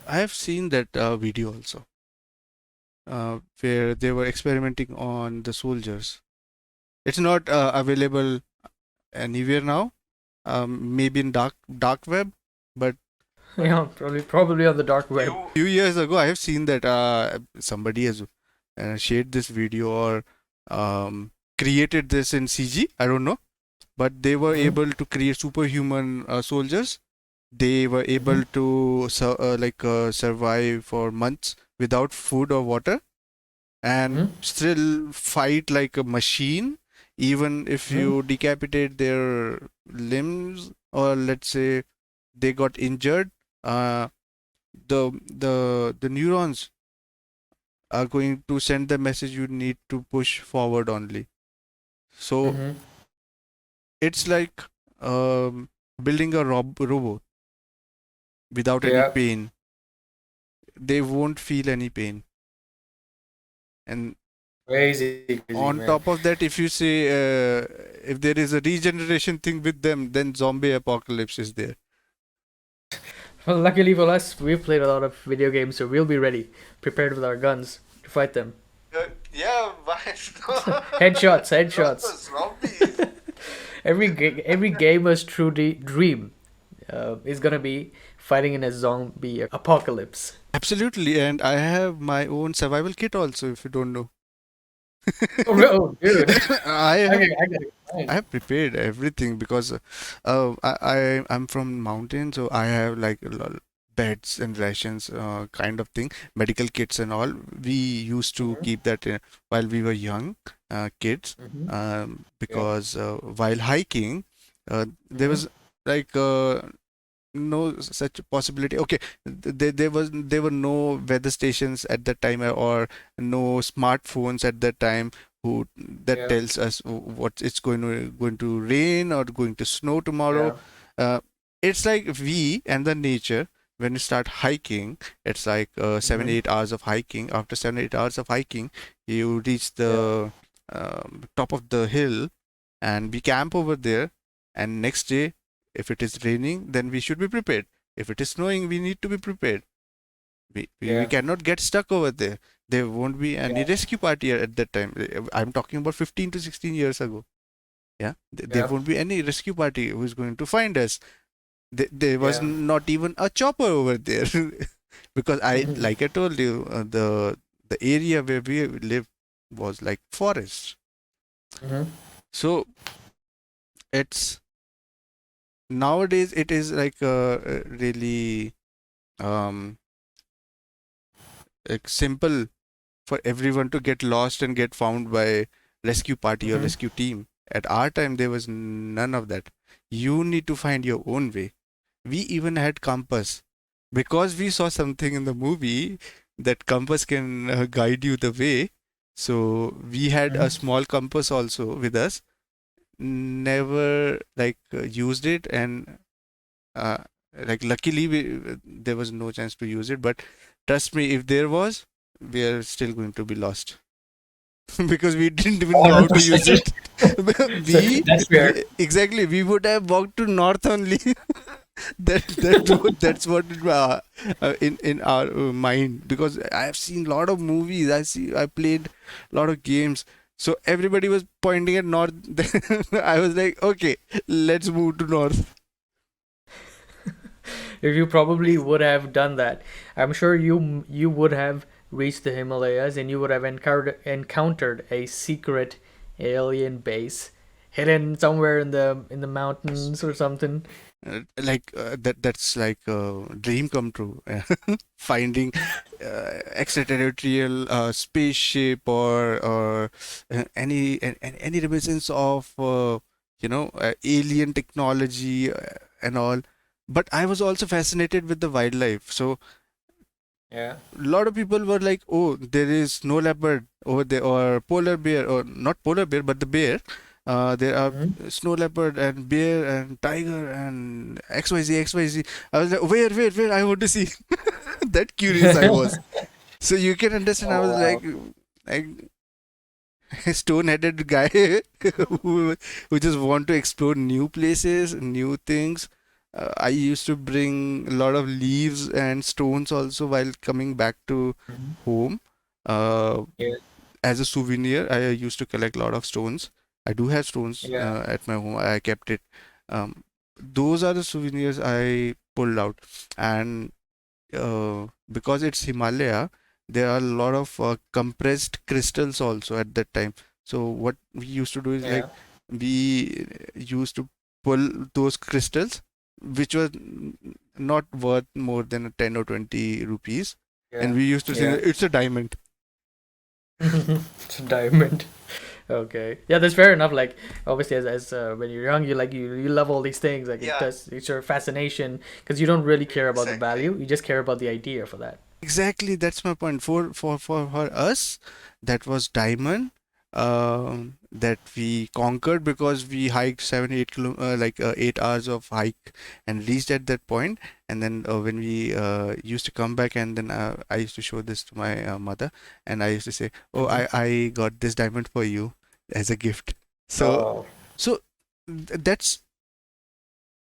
I have seen that video also, where they were experimenting on the soldiers. It's not available anywhere now, maybe in dark web, but Yeah, probably on the dark web. few years ago I have seen that somebody has shared this video or created this in CG. I don't know, but they were Mm-hmm. able to create superhuman soldiers. They were Mm-hmm. able to survive for months without food or water and Mm-hmm. still fight like a machine, even if Mm-hmm. you decapitate their limbs or let's say they got injured. uh, the neurons are going to send the message you need to push forward only. So Mm-hmm. it's like building a robot without any Yeah, pain. They won't feel any pain. And crazy, crazy, on man. top of that, if you say if there is a regeneration thing with them, then zombie apocalypse is there. Well, luckily for us, we've played a lot of video games, so we'll be ready, prepared with our guns to fight them. Yeah, but Headshots, not the headshots. zombies. Every gamer's dream is gonna be fighting in a zombie apocalypse. Absolutely, and I have my own survival kit also. If you don't know, Oh, dude, I have I got I it. have prepared everything because I'm from mountain, so I have like beds and rations, kind of thing, medical kits and all. We used to Mm-hmm. keep that while we were young kids, Mm-hmm. Yeah. because while hiking, there Mm-hmm. was like no such possibility. Okay, there were no weather stations at that time or no smartphones at that time who that Yeah. tells us what it's going to rain or going to snow tomorrow. Yeah. Uh, it's like we and the nature. When you start hiking, it's like seven, Mm-hmm. 8 hours of hiking. After 7, 8 hours of hiking, you reach Yeah. the top of the hill, and we camp over there. And next day, if it is raining, then we should be prepared. If it is snowing, we need to be prepared. We Yeah. cannot get stuck over there. There won't be any Yeah. rescue party at that time. I'm talking about 15 to 16 years ago. Yeah, there Yeah. won't be any rescue party who is going to find us. There was Yeah. not even a chopper over there because Mm-hmm. like I told you, the area where we live was like forest. Mm-hmm. So it's nowadays it is like really um like simple for everyone to get lost and get found by rescue party or Mm-hmm. rescue team. At our time there was none of that. You need to find your own way. We even had compass because we saw something in the movie that compass can guide you the way. So we had a Mm-hmm. small compass also with us. Never like used it, and uh, like luckily there was no chance to use it, but trust me, if there was, we are still going to be lost. Because we didn't even know how to use 100%. it. So we, that's fair. we exactly, we would have walked to north only. That's what in our mind, because I have seen a lot of movies, I played a lot of games, so everybody was pointing at north. I was like, okay, let's move to north. If you probably would have done that, I'm sure you would have reached the Himalayas and you would have encountered a secret alien base hidden somewhere in the mountains or something. That's like a dream come true. Finding extraterrestrial spaceship, or any reminiscence of alien technology and all. But I was also fascinated with the wildlife. So Yeah. a lot of people were like, "Oh, there is snow leopard over there, or polar bear, or not polar bear, but the bear. There are Hmm. snow leopard and bear and tiger and XYZ, XYZ." I was like, where? I want to see." That curious I was. So you can understand. I Oh was wow. like a stone-headed guy who just want to explore new places, new things. I used to bring a lot of leaves and stones also while coming back to Mhm. home. Uh, Yeah. as a souvenir, I used to collect a lot of stones. I do have stones Yeah. at my home. I kept it. Those are the souvenirs I pulled out, and because it's Himalaya, there are a lot of compressed crystals also at that time. So what we used to do is like Yeah. we used to pull those crystals, which was not worth more than 10 or 20 rupees, and Yeah. we used to say Yeah. it's a diamond. It's a diamond. Okay. Yeah, that's fair enough. Like obviously, as when you're young, you love all these things. Like it Yeah, does. It's your fascination because you don't really care about the exactly. value. You just care about the idea for that. Exactly, that's my point. For us, that was diamond, that we conquered because we hiked 8 hours of hike and reached at that point. And then when we used to come back, and then I used to show this to my mother, and I used to say, "Oh, Hmm. I got this diamond for you as a gift." So Oh. so that's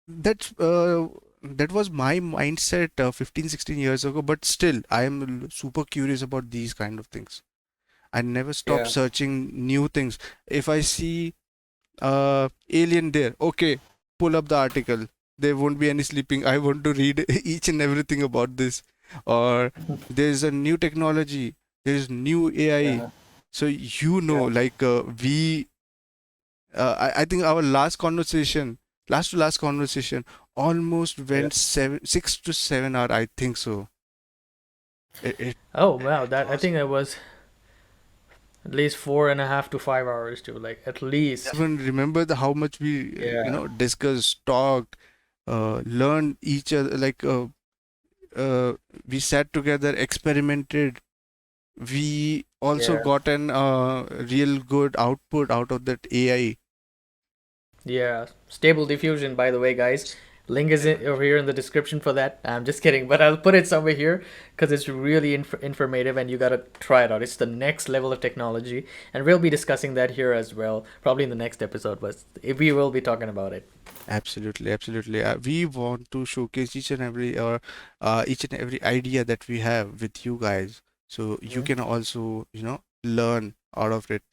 that was my mindset 15 16 years ago, but still I am super curious about these kind of things. I never stop Yeah. searching new things. If I see alien there, okay, pull up the article. There won't be any sleeping. I want to read each and everything about this. Or there's a new technology, there's new AI. Yeah. So Yeah. like we I think our last to last conversation, almost Yeah. went 6 to 7 hour. I think so. It Oh wow. That I think that was at least 4.5 to 5 hours too. Like at least. even remember how much we Yeah. discussed, talked, learned each other. Uh, we sat together, experimented. We also Yeah. got an real good output out of that AI. Yeah, Stable Diffusion, by the way, guys. Link is over here in the description for that. I'm just kidding, but I'll put it somewhere here because it's really informative and you gotta try it out. It's the next level of technology, and we'll be discussing that here as well, probably in the next episode. But we will be talking about it. Absolutely, absolutely. We want to showcase each and every idea that we have with you guys, so you Hmm. can also, learn out of it,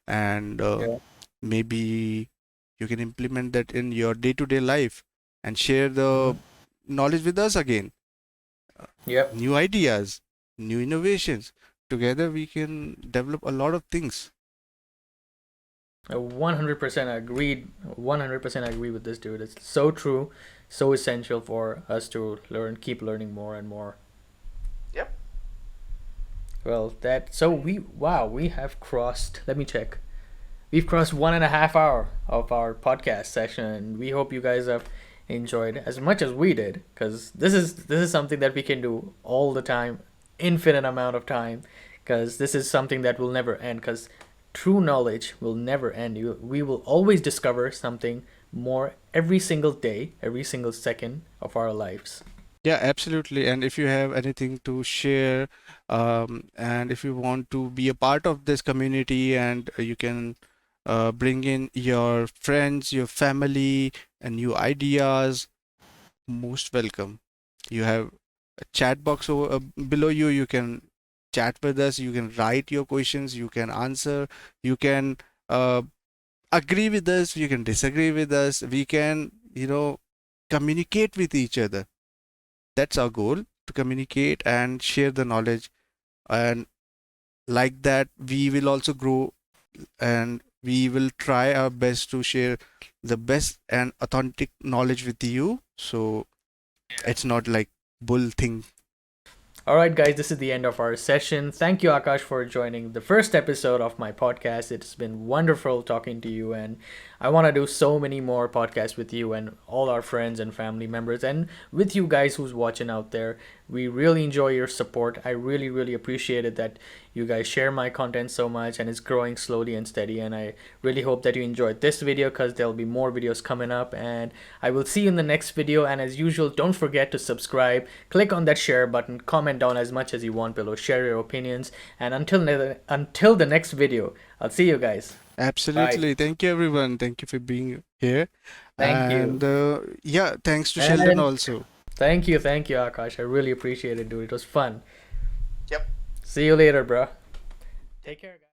and Yeah. maybe you can implement that in your day-to-day life and share Hmm. the knowledge with us again. Uh, Yep. New ideas, new innovations. Together we can develop a lot of things. 100% agreed. 100% agree with this dude. It's so true, so essential for us to learn, keep learning more and more. Yep. Well, that so we wow we have crossed. Let me check. We've crossed 1.5 hour of our podcast session. We hope you guys have enjoyed as much as we did, because this is something that we can do all the time, infinite amount of time, because this is something that will never end. Because true knowledge will never end. We will always discover something more every single day, every single second of our lives. Yeah, absolutely. And if you have anything to share, and if you want to be a part of this community, and you can bring in your friends, your family, and new ideas, most welcome. You have a chat box below you. You can chat with us. You can write your questions. You can answer. You can uh, agree with us. You can disagree with us. We can, communicate with each other. That's our goal, to communicate and share the knowledge. And like that, we will also grow, and we will try our best to share the best and authentic knowledge with you. So it's not like bull thing. All right, guys, this is the end of our session. Thank you, Akash, for joining the first episode of my podcast. It's been wonderful talking to you, and I want to do so many more podcasts with you and all our friends and family members, and with you guys who's watching out there. We really enjoy your support. I really, really appreciate it that you guys share my content so much, and it's growing slowly and steady. And I really hope that you enjoyed this video, because there'll be more videos coming up. And I will see you in the next video. And as usual, don't forget to subscribe, click on that share button, comment down as much as you want below, share your opinions. And until the next video, I'll see you guys. Bye. Absolutely. Thank you, everyone. Thank you for being here. Thank you. And yeah, thanks to Sheldon And also. thank you, Akash. I really appreciate it, dude. It was fun. Yep. See you later, bro. Take care, guys.